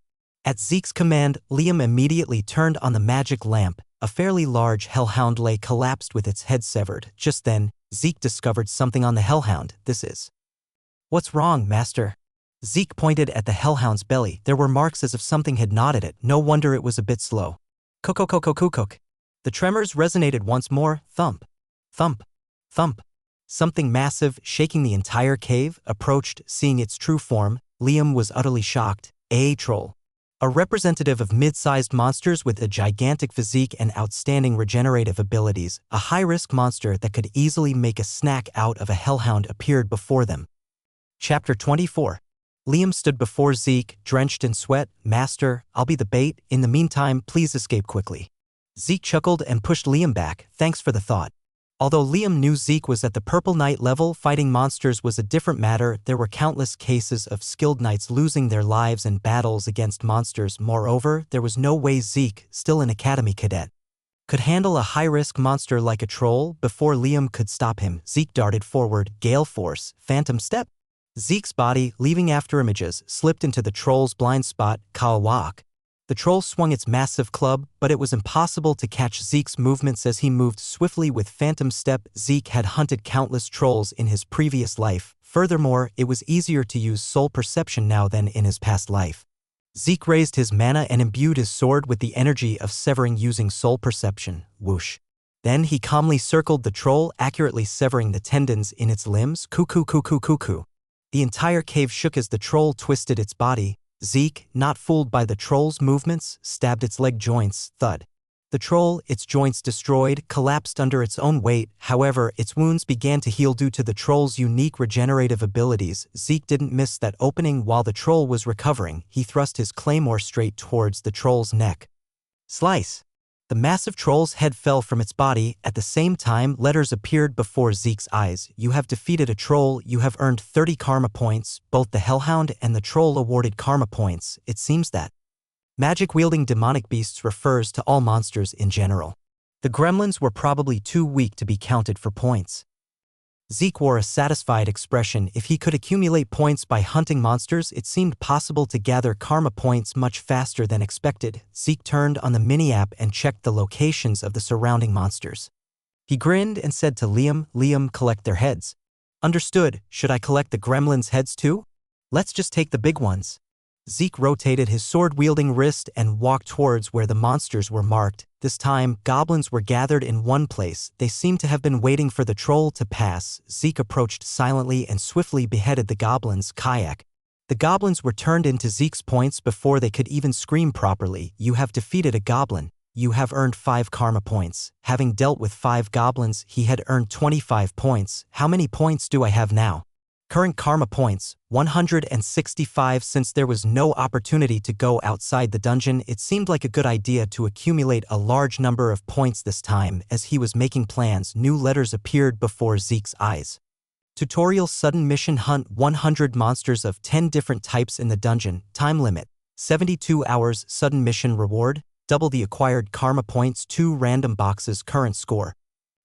Speaker 1: At Zeke's command, Liam immediately turned on the magic lamp. A fairly large hellhound lay collapsed with its head severed. Just then, Zeke discovered something on the hellhound. "This is..." "What's wrong, master?" Zeke pointed at the hellhound's belly. There were marks as if something had gnawed at it. No wonder it was a bit slow. Cook. The tremors resonated once more. Thump. Thump. Thump. Something massive, shaking the entire cave, approached. Seeing its true form, Liam was utterly shocked. A troll. A representative of mid-sized monsters with a gigantic physique and outstanding regenerative abilities, a high-risk monster that could easily make a snack out of a hellhound appeared before them. Chapter 24. Liam stood before Zeke, drenched in sweat. "Master, I'll be the bait. In the meantime, please escape quickly." Zeke chuckled and pushed Liam back. "Thanks for the thought." Although Liam knew Zeke was at the Purple Knight level, fighting monsters was a different matter. There were countless cases of skilled knights losing their lives in battles against monsters. Moreover, there was no way Zeke, still an academy cadet, could handle a high-risk monster like a troll. Before Liam could stop him, Zeke darted forward. Gale Force, Phantom Step. Zeke's body, leaving afterimages, slipped into the troll's blind spot. Kawak. The troll swung its massive club, but it was impossible to catch Zeke's movements as he moved swiftly with Phantom Step. Zeke had hunted countless trolls in his previous life. Furthermore, it was easier to use soul perception now than in his past life. Zeke raised his mana and imbued his sword with the energy of severing using soul perception. Whoosh. Then he calmly circled the troll, accurately severing the tendons in its limbs. Cuckoo. The entire cave shook as the troll twisted its body. Zeke, not fooled by the troll's movements, stabbed its leg joints. Thud. The troll, its joints destroyed, collapsed under its own weight. However, its wounds began to heal due to the troll's unique regenerative abilities. Zeke didn't miss that opening. While the troll was recovering, he thrust his claymore straight towards the troll's neck. Slice. The massive troll's head fell from its body. At the same time, letters appeared before Zeke's eyes. "You have defeated a troll. You have earned 30 karma points." Both the hellhound and the troll awarded karma points. It seems that magic-wielding demonic beasts refers to all monsters in general. The gremlins were probably too weak to be counted for points. Zeke wore a satisfied expression. If he could accumulate points by hunting monsters, it seemed possible to gather karma points much faster than expected. Zeke turned on the mini-app and checked the locations of the surrounding monsters. He grinned and said to Liam, "Liam, collect their heads." "Understood. Should I collect the gremlins' heads too?" "Let's just take the big ones." Zeke rotated his sword-wielding wrist and walked towards where the monsters were marked. This time, goblins were gathered in one place. They seemed to have been waiting for the troll to pass. Zeke approached silently and swiftly beheaded the goblins. Kayak. The goblins were turned into Zeke's points before they could even scream properly. "You have defeated a goblin. you have earned 5 karma points. Having dealt with 5 goblins, he had earned 25 points. How many points do I have now? Current karma points, 165. Since there was no opportunity to go outside the dungeon, it seemed like a good idea to accumulate a large number of points this time. As he was making plans, new letters appeared before Zeke's eyes. Tutorial Sudden Mission Hunt 100 monsters of 10 different types in the dungeon. Time limit, 72 hours. Sudden Mission Reward, double the acquired karma points. 2 random boxes. Current score,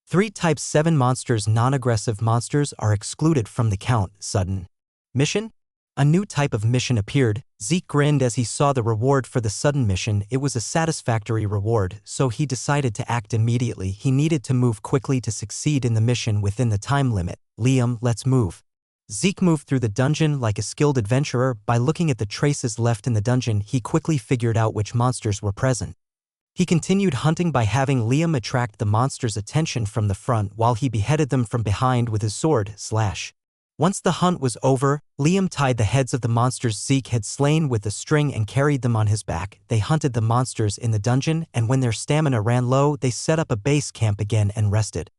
Speaker 1: 3 types. 7 monsters. Non-aggressive monsters are excluded from the count. Sudden Mission? A new type of mission appeared. Zeke grinned as he saw the reward for the sudden mission. It was a satisfactory reward, so he decided to act immediately. He needed to move quickly to succeed in the mission within the time limit. Liam, let's move. Zeke moved through the dungeon like a skilled adventurer. By looking at the traces left in the dungeon, he quickly figured out which monsters were present. He continued hunting by having Liam attract the monster's attention from the front while he beheaded them from behind with his sword. Once the hunt was over, Liam tied the heads of the monsters Zeke had slain with a string and carried them on his back. They hunted the monsters in the dungeon, and when their stamina ran low, they set up a base camp again and rested.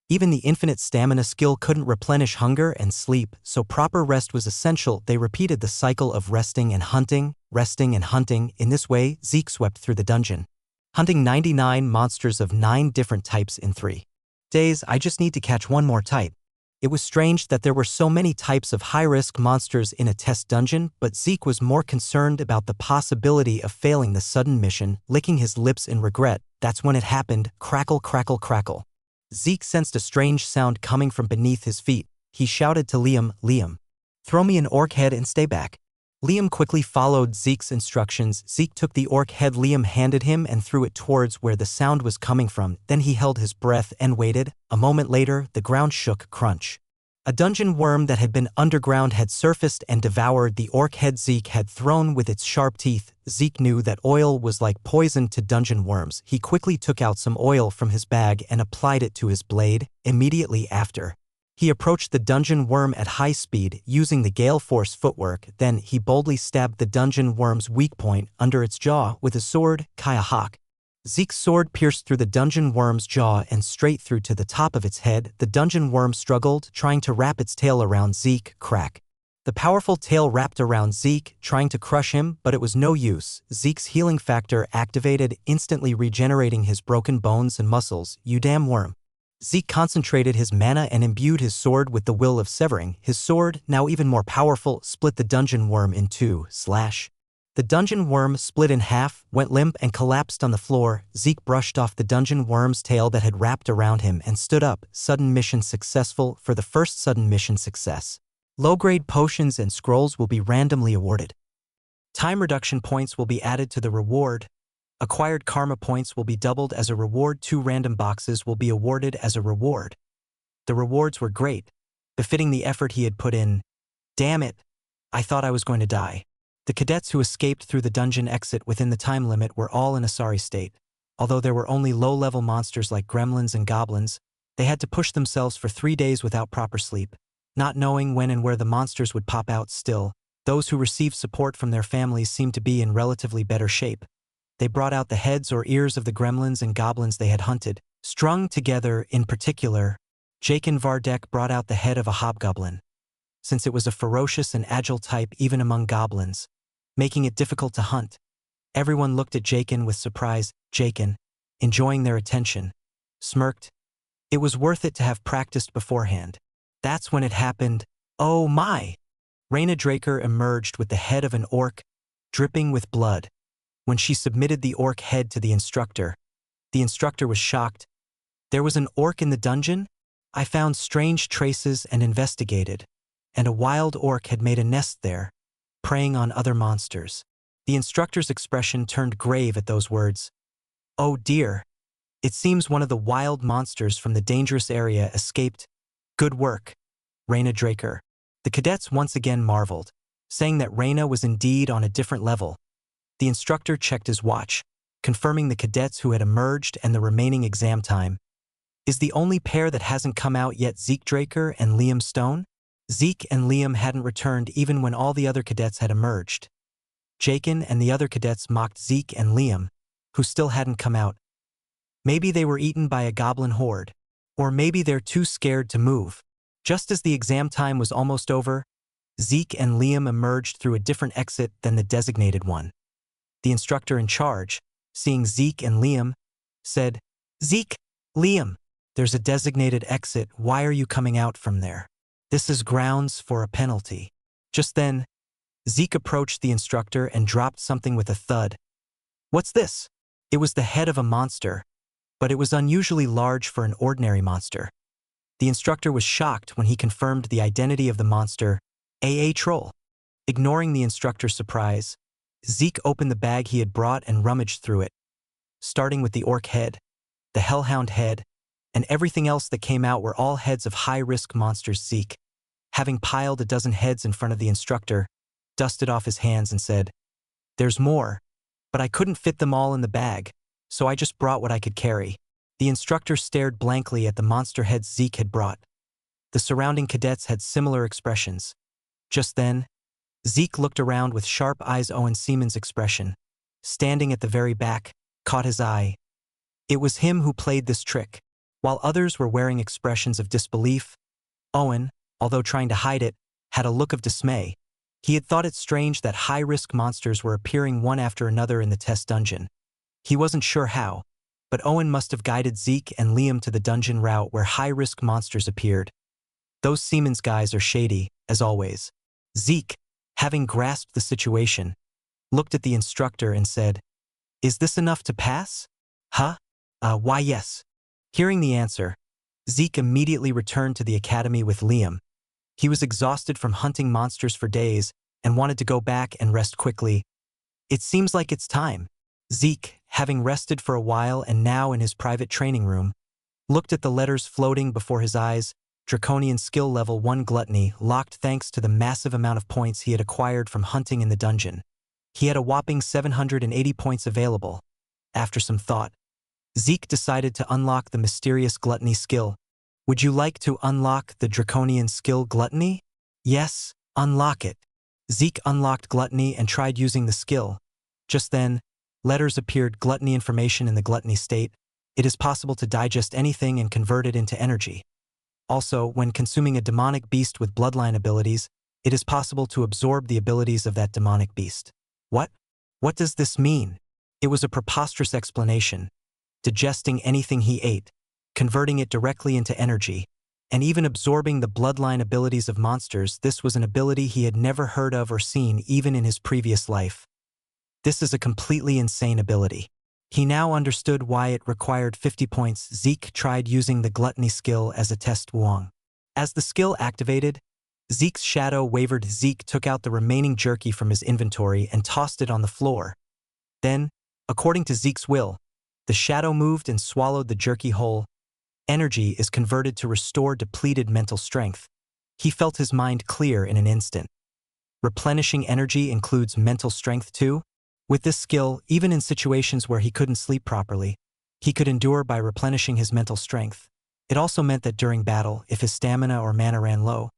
Speaker 1: Even the infinite stamina skill couldn't replenish hunger and sleep, so proper rest was essential. They repeated the cycle of resting and hunting, resting and hunting. In this way, Zeke swept through the dungeon, hunting 99 monsters of 9 different types in 3 days. I just need to catch one more type. It was strange that there were so many types of high-risk monsters in a test dungeon, but Zeke was more concerned about the possibility of failing the sudden mission. Licking his lips in regret, that's when it happened. Crackle, crackle, crackle. Zeke sensed a strange sound coming from beneath his feet. He shouted to Liam, Liam, throw me an orc head and stay back. Liam quickly followed Zeke's instructions. Zeke took the orc head Liam handed him and threw it towards where the sound was coming from. Then he held his breath and waited. A moment later, the ground shook. Crunch. A dungeon worm that had been underground had surfaced and devoured the orc head Zeke had thrown with its sharp teeth. Zeke knew that oil was like poison to dungeon worms. He quickly took out some oil from his bag and applied it to his blade. Immediately after, he approached the dungeon worm at high speed, using the gale force footwork. Then he boldly stabbed the dungeon worm's weak point under its jaw with his sword, Kaya Hawk. Zeke's sword pierced through the dungeon worm's jaw and straight through to the top of its head. The dungeon worm struggled, trying to wrap its tail around Zeke. Crack. The powerful tail wrapped around Zeke, trying to crush him, but it was no use. Zeke's healing factor activated, instantly regenerating his broken bones and muscles. You damn worm. Zeke concentrated his mana and imbued his sword with the will of severing. His sword, now even more powerful, split the dungeon worm in 2. The dungeon worm split in half, went limp and collapsed on the floor. Zeke brushed off the dungeon worm's tail that had wrapped around him and stood up. Sudden mission successful. For the first sudden mission success, low-grade potions and scrolls will be randomly awarded. Time reduction points will be added to the reward. Acquired karma points will be doubled as a reward. 2 random boxes will be awarded as a reward. The rewards were great, befitting the effort he had put in. Damn it, I thought I was going to die. The cadets who escaped through the dungeon exit within the time limit were all in a sorry state. Although there were only low-level monsters like gremlins and goblins, they had to push themselves for 3 days without proper sleep, not knowing when and where the monsters would pop out. Still, those who received support from their families seemed to be in relatively better shape. They brought out the heads or ears of the gremlins and goblins they had hunted. Strung together, in particular, Jake and Vardek brought out the head of a hobgoblin, since it was a ferocious and agile type even among goblins, making it difficult to hunt. Everyone looked at Jaken with surprise. Jaken, enjoying their attention, smirked. It was worth it to have practiced beforehand. That's when it happened. Oh my! Raina Draker emerged with the head of an orc, dripping with blood. When she submitted the orc head to the instructor was shocked. There was an orc in the dungeon? I found strange traces and investigated, and a wild orc had made a nest there, preying on other monsters. The instructor's expression turned grave at those words. Oh dear. It seems one of the wild monsters from the dangerous area escaped. Good work, Raina Draker. The cadets once again marveled, saying that Raina was indeed on a different level. The instructor checked his watch, confirming the cadets who had emerged and the remaining exam time. Is the only pair that hasn't come out yet Zeke Draker and Liam Stone? Zeke and Liam hadn't returned even when all the other cadets had emerged. Jaken and the other cadets mocked Zeke and Liam, who still hadn't come out. Maybe they were eaten by a goblin horde. Or maybe they're too scared to move. Just as the exam time was almost over, Zeke and Liam emerged through a different exit than the designated one. The instructor in charge, seeing Zeke and Liam, said, "Zeke, Liam, there's a designated exit. Why are you coming out from there? This is grounds for a penalty." Just then, Zeke approached the instructor and dropped something with a thud. "What's this?" It was the head of a monster, but it was unusually large for an ordinary monster. The instructor was shocked when he confirmed the identity of the monster, a troll. Ignoring the instructor's surprise, Zeke opened the bag he had brought and rummaged through it, starting with the orc head, the hellhound head, and everything else that came out were all heads of high-risk monsters. Zeke, having piled a dozen heads in front of the instructor, dusted off his hands and said, "There's more, but I couldn't fit them all in the bag, so I just brought what I could carry." The instructor stared blankly at the monster heads Zeke had brought. The surrounding cadets had similar expressions. Just then, Zeke looked around with sharp eyes. Owen Seaman's expression, standing at the very back, caught his eye. It was him who played this trick. While others were wearing expressions of disbelief, Owen, although trying to hide it, had a look of dismay. He had thought it strange that high-risk monsters were appearing one after another in the test dungeon. He wasn't sure how, but Owen must have guided Zeke and Liam to the dungeon route where high-risk monsters appeared. Those Seaman's guys are shady, as always. Zeke, having grasped the situation, looked at the instructor and said, "Is this enough to pass?" "Huh? Why yes." Hearing the answer, Zeke immediately returned to the academy with Liam. He was exhausted from hunting monsters for days and wanted to go back and rest quickly. "It seems like it's time." Zeke, having rested for a while and now in his private training room, looked at the letters floating before his eyes. Draconian skill level 1 gluttony, locked thanks to the massive amount of points he had acquired from hunting in the dungeon. He had a whopping 780 points available. After some thought, Zeke decided to unlock the mysterious gluttony skill. "Would you like to unlock the draconian skill gluttony?" "Yes, unlock it." Zeke unlocked gluttony and tried using the skill. Just then, letters appeared. Gluttony information. In the gluttony state, it is possible to digest anything and convert it into energy. Also, when consuming a demonic beast with bloodline abilities, it is possible to absorb the abilities of that demonic beast. What? What does this mean? It was a preposterous explanation. Digesting anything he ate, converting it directly into energy, and even absorbing the bloodline abilities of monsters. This was an ability he had never heard of or seen even in his previous life. This is a completely insane ability. He now understood why it required 50 points. Zeke tried using the gluttony skill as a test. Wong. As the skill activated, Zeke's shadow wavered. Zeke took out the remaining jerky from his inventory and tossed it on the floor. Then, according to Zeke's will, the shadow moved and swallowed the jerky whole. Energy is converted to restore depleted mental strength. He felt his mind clear in an instant. Replenishing energy includes mental strength too. With this skill, even in situations where he couldn't sleep properly, he could endure by replenishing his mental strength. It also meant that during battle, if his stamina or mana ran low,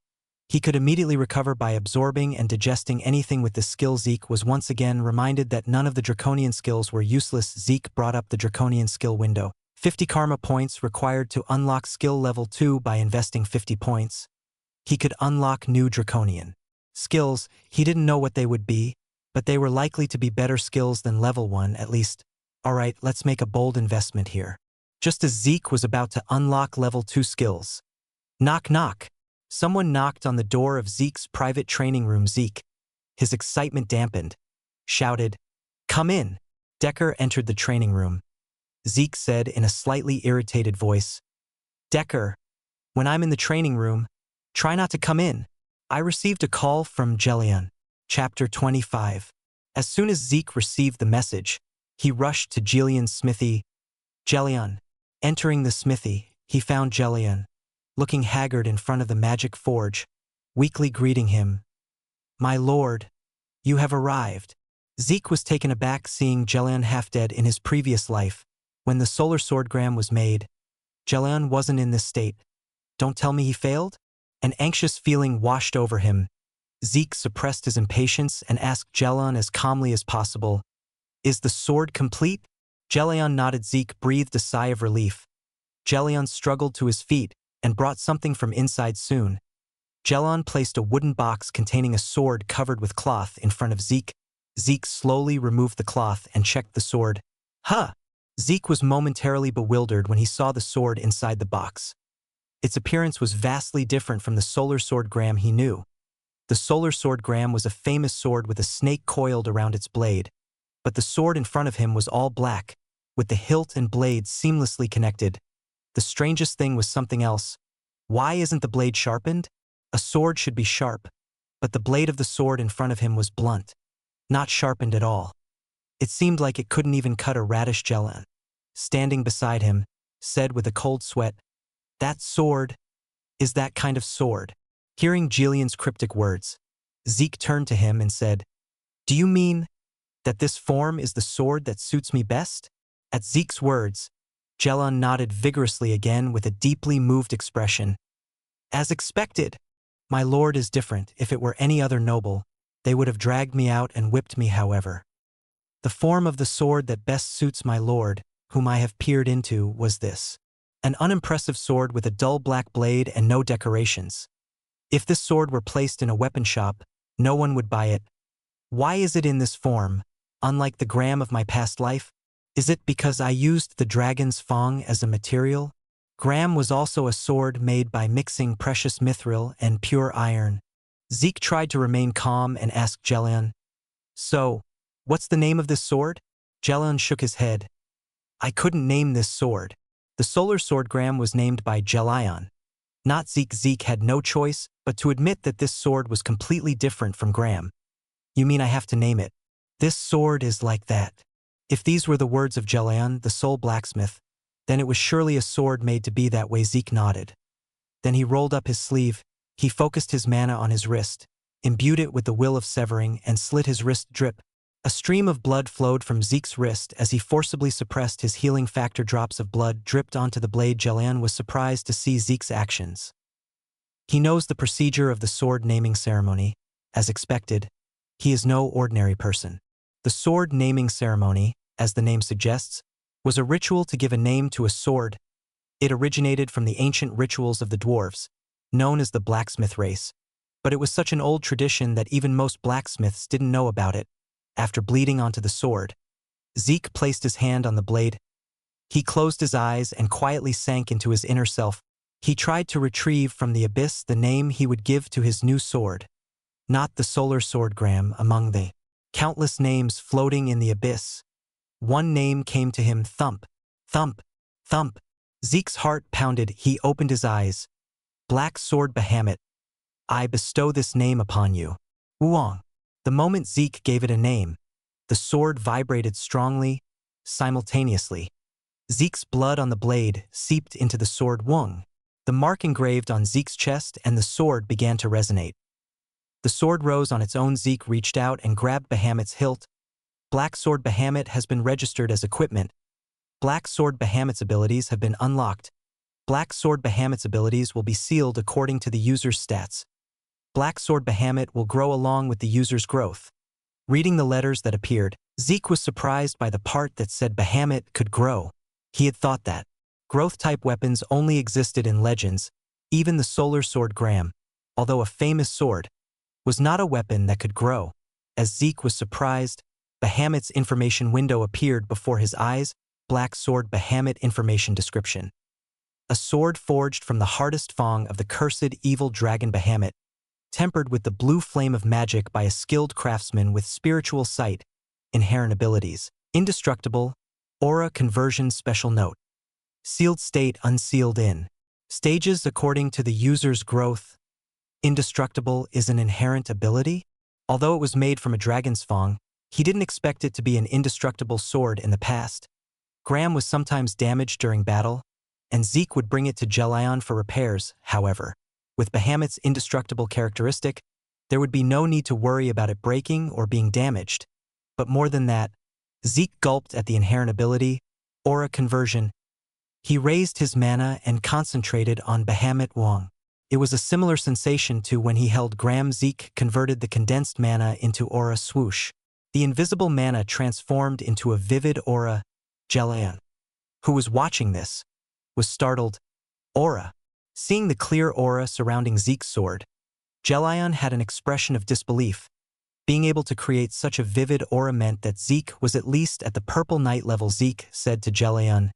Speaker 1: he could immediately recover by absorbing and digesting anything with this skill. Zeke was once again reminded that none of the draconian skills were useless. Zeke brought up the draconian skill window. 50 karma points required to unlock skill level 2. By investing 50 points, he could unlock new draconian skills. He didn't know what they would be, but they were likely to be better skills than level 1 at least. Alright, let's make a bold investment here. Just as Zeke was about to unlock level 2 skills. Knock knock. Someone knocked on the door of Zeke's private training room. Zeke, his excitement dampened, shouted, "Come in." Decker entered the training room. Zeke said in a slightly irritated voice, "Decker, when I'm in the training room, try not to come in. I received a call from Jillian." Chapter 25. As soon as Zeke received the message, he rushed to Jillian's smithy. Jillian. Entering the smithy, he found Jillian, looking haggard in front of the magic forge, weakly greeting him. "My lord, you have arrived." Zeke was taken aback seeing Jillian half-dead. In his previous life, when the solar swordgram was made, Jillian wasn't in this state. Don't tell me he failed? An anxious feeling washed over him. Zeke suppressed his impatience and asked Jillian as calmly as possible, "Is the sword complete?" Jelion nodded. Zeke breathed a sigh of relief. Jelion struggled to his feet and brought something from inside soon. Jelion placed a wooden box containing a sword covered with cloth in front of Zeke. Zeke slowly removed the cloth and checked the sword. Huh! Zeke was momentarily bewildered when he saw the sword inside the box. Its appearance was vastly different from the solar sword Graham he knew. The solar sword Graham was a famous sword with a snake coiled around its blade, but the sword in front of him was all black, with the hilt and blade seamlessly connected. The strangest thing was something else. Why isn't the blade sharpened? A sword should be sharp, but the blade of the sword in front of him was blunt, not sharpened at all. It seemed like it couldn't even cut a radish. Jelion, standing beside him, said with a cold sweat, "That sword is that kind of sword." Hearing Jillian's cryptic words, Zeke turned to him and said, "Do you mean that this form is the sword that suits me best?" At Zeke's words, Jelion nodded vigorously again with a deeply moved expression. "As expected. My lord is different. If it were any other noble, they would have dragged me out and whipped me. However, the form of the sword that best suits my lord, whom I have peered into, was this. An unimpressive sword with a dull black blade and no decorations. If this sword were placed in a weapon shop, no one would buy it. Why is it in this form, unlike the Graham of my past life? Is it because I used the dragon's fang as a material? Graham was also a sword made by mixing precious mithril and pure iron." Zeke tried to remain calm and asked Jelion, "So, what's the name of this sword?" Jelion shook his head. "I couldn't name this sword. The solar sword Graham was named by Jelion, not Zeke." Zeke had no choice but to admit that this sword was completely different from Graham. "You mean I have to name it? This sword is like that." If these were the words of Jelion, the soul blacksmith, then it was surely a sword made to be that way. Zeke nodded. Then he rolled up his sleeve, he focused his mana on his wrist, imbued it with the will of severing, and slit his wrist. Drip. A stream of blood flowed from Zeke's wrist as he forcibly suppressed his healing factor. Drops of blood dripped onto the blade. Jelion was surprised to see Zeke's actions. He knows the procedure of the sword naming ceremony. As expected, he is no ordinary person. The sword naming ceremony, as the name suggests, was a ritual to give a name to a sword. It originated from the ancient rituals of the dwarves, known as the blacksmith race, but it was such an old tradition that even most blacksmiths didn't know about it. After bleeding onto the sword, Zeke placed his hand on the blade. He closed his eyes and quietly sank into his inner self. He tried to retrieve from the abyss the name he would give to his new sword. Not the solar sword Graham. Among the countless names floating in the abyss, one name came to him. Thump, thump, thump. Zeke's heart pounded. He opened his eyes. Black Sword Bahamut. I bestow this name upon you. Wuong. The moment Zeke gave it a name, the sword vibrated strongly, simultaneously. Zeke's blood on the blade seeped into the sword. Wuong. The mark engraved on Zeke's chest, and the sword began to resonate. The sword rose on its own. Zeke reached out and grabbed Bahamut's hilt. Black Sword Bahamut has been registered as equipment. Black Sword Bahamut's abilities have been unlocked. Black Sword Bahamut's abilities will be sealed according to the user's stats. Black Sword Bahamut will grow along with the user's growth. Reading the letters that appeared, Zeke was surprised by the part that said Bahamut could grow. He had thought that growth-type weapons only existed in legends. Even the solar sword Graham, although a famous sword, was not a weapon that could grow. As Zeke was surprised, Bahamut's information window appeared before his eyes. Black Sword Bahamut information description. A sword forged from the hardest fang of the cursed evil dragon Bahamut, tempered with the blue flame of magic by a skilled craftsman with spiritual sight. Inherent abilities: indestructible, aura conversion. Special note: sealed state, unsealed in stages according to the user's growth. Indestructible is an inherent ability. Although it was made from a dragon's fang, he didn't expect it to be an indestructible sword in the past. Graham was sometimes damaged during battle, and Zeke would bring it to Jelion for repairs. However, with Bahamut's indestructible characteristic, there would be no need to worry about it breaking or being damaged. But more than that, Zeke gulped at the inherent ability, aura conversion. He raised his mana and concentrated on Bahamut. Wuong. It was a similar sensation to when he held Graham. Zeke converted the condensed mana into aura. Swoosh. The invisible mana transformed into a vivid aura. Jelian, who was watching this, was startled. Aura. Seeing the clear aura surrounding Zeke's sword, Jelian had an expression of disbelief. Being able to create such a vivid aura meant that Zeke was at least at the purple knight level. Zeke said to Jelian,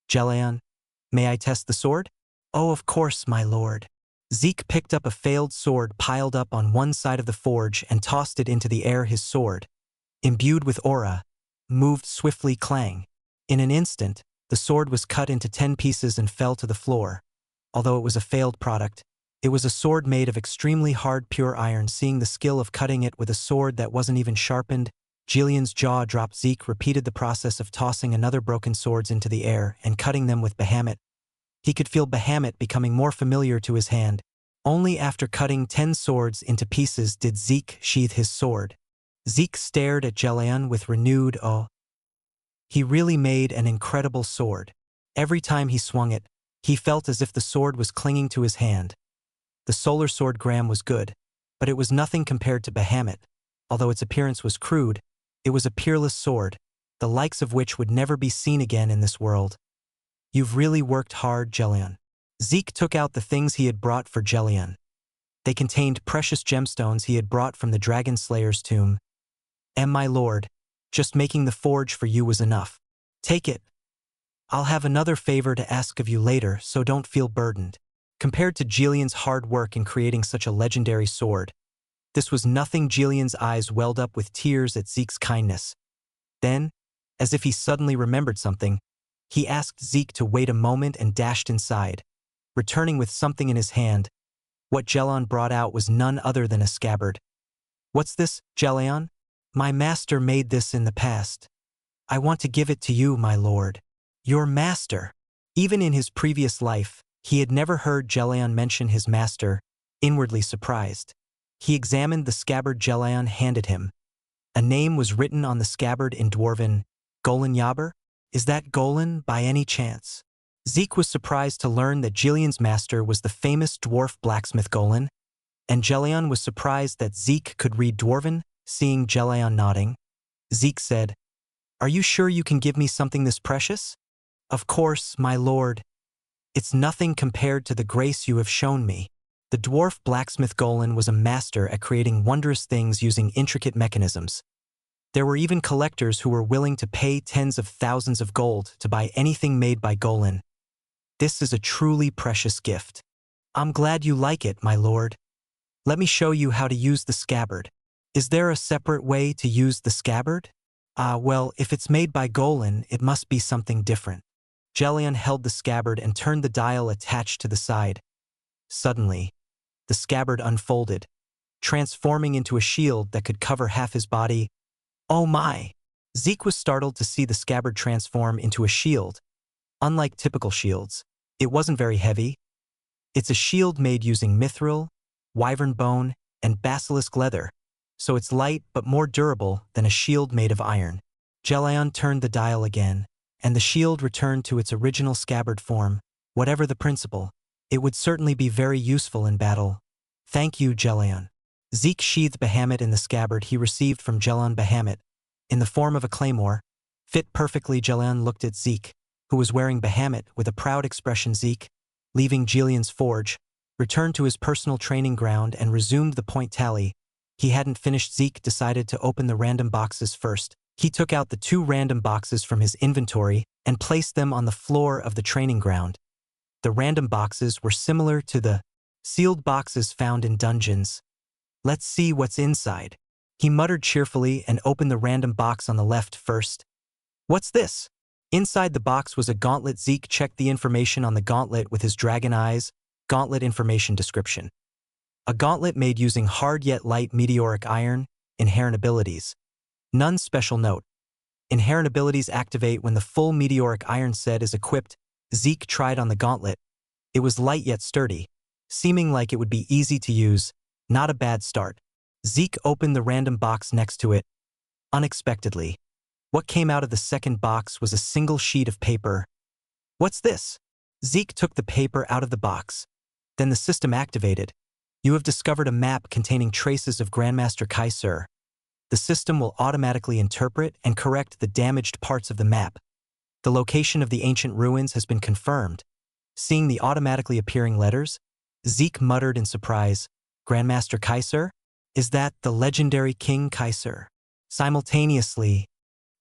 Speaker 1: Jelian, may I test the sword? Oh, of course, my lord. Zeke picked up a failed sword piled up on one side of the forge and tossed it into the air. His sword, imbued with aura, moved swiftly. Clang. In an instant, the sword was cut into 10 pieces and fell to the floor. Although it was a failed product, it was a sword made of extremely hard pure iron. Seeing the skill of cutting it with a sword that wasn't even sharpened, Jelian's jaw dropped. Zeke repeated the process of tossing another broken swords into the air and cutting them with Bahamut. He could feel Bahamut becoming more familiar to his hand. Only after cutting 10 swords into pieces did Zeke sheath his sword. Zeke stared at Jelian with renewed awe. He really made an incredible sword. Every time he swung it, he felt as if the sword was clinging to his hand. The solar sword Graham was good, but it was nothing compared to Bahamut. Although its appearance was crude, it was a peerless sword, the likes of which would never be seen again in this world. You've really worked hard, Jelian. Zeke took out the things he had brought for Jelian. They contained precious gemstones he had brought from the Dragon Slayer's tomb. And my lord, just making the forge for you was enough. Take it. I'll have another favor to ask of you later, so don't feel burdened. Compared to Jelian's hard work in creating such a legendary sword, this was nothing. Jelian's eyes welled up with tears at Zeke's kindness. Then, as if he suddenly remembered something, he asked Zeke to wait a moment and dashed inside, returning with something in his hand. What Jelian brought out was none other than a scabbard. What's this, Jelian? My master made this in the past. I want to give it to you, my lord. Your master. Even in his previous life, he had never heard Jelian mention his master, inwardly surprised. He examined the scabbard Jelian handed him. A name was written on the scabbard in Dwarven. Golan Yaber? Is that Golan by any chance? Zeke was surprised to learn that Jelian's master was the famous dwarf blacksmith Golan, and Jelian was surprised that Zeke could read Dwarven. Seeing Jelian nodding, Zeke said, Are you sure you can give me something this precious? Of course, my lord. It's nothing compared to the grace you have shown me. The dwarf blacksmith Golan was a master at creating wondrous things using intricate mechanisms. There were even collectors who were willing to pay tens of thousands of gold to buy anything made by Golan. This is a truly precious gift. I'm glad you like it, my lord. Let me show you how to use the scabbard. Is there a separate way to use the scabbard? Well, if it's made by Golan, it must be something different. Jelian held the scabbard and turned the dial attached to the side. Suddenly, the scabbard unfolded, transforming into a shield that could cover half his body. Oh my! Zeke was startled to see the scabbard transform into a shield. Unlike typical shields, it wasn't very heavy. It's a shield made using mithril, wyvern bone, and basilisk leather, so it's light but more durable than a shield made of iron. Jelian turned the dial again, and the shield returned to its original scabbard form. Whatever the principle, it would certainly be very useful in battle. Thank you, Jelian. Zeke sheathed Bahamut in the scabbard he received from Jelian. Bahamut, in the form of a claymore, fit perfectly. Jelian looked at Zeke, who was wearing Bahamut with a proud expression. Zeke, leaving Jelian's forge, returned to his personal training ground and resumed the point tally. He hadn't finished. Zeke decided to open the random boxes first. He took out the 2 random boxes from his inventory and placed them on the floor of the training ground. The random boxes were similar to the sealed boxes found in dungeons. Let's see what's inside. He muttered cheerfully and opened the random box on the left first. What's this? Inside the box was a gauntlet. Zeke checked the information on the gauntlet with his dragon eyes. Gauntlet information description. A gauntlet made using hard yet light meteoric iron. Inherent abilities. None. Special note. Inherent abilities activate when the full meteoric iron set is equipped. Zeke tried on the gauntlet. It was light yet sturdy, seeming like it would be easy to use. Not a bad start. Zeke opened the random box next to it. Unexpectedly, what came out of the second box was a single sheet of paper. What's this? Zeke took the paper out of the box. Then the system activated. You have discovered a map containing traces of Grandmaster Kaiser. The system will automatically interpret and correct the damaged parts of the map. The location of the ancient ruins has been confirmed. Seeing the automatically appearing letters, Zeke muttered in surprise, Grandmaster Kaiser? Is that the legendary King Kaiser? Simultaneously,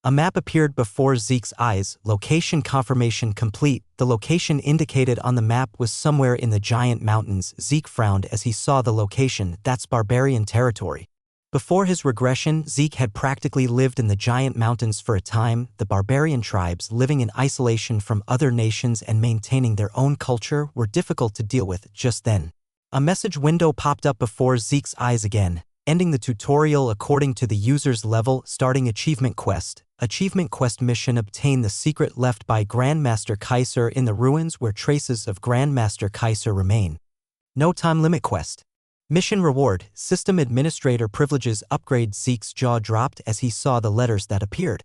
Speaker 1: a map appeared before Zeke's eyes, location confirmation complete. The location indicated on the map was somewhere in the giant mountains. Zeke frowned as he saw the location. That's barbarian territory. Before his regression, Zeke had practically lived in the giant mountains for a time. The barbarian tribes, living in isolation from other nations and maintaining their own culture, were difficult to deal with. Just then, a message window popped up before Zeke's eyes again, ending the tutorial according to the user's level. Starting achievement quest. Achievement quest mission: obtain the secret left by Grandmaster Kaiser in the ruins where traces of Grandmaster Kaiser remain. No time limit quest. Mission reward: system administrator privileges upgrade. Zeke's jaw dropped as he saw the letters that appeared.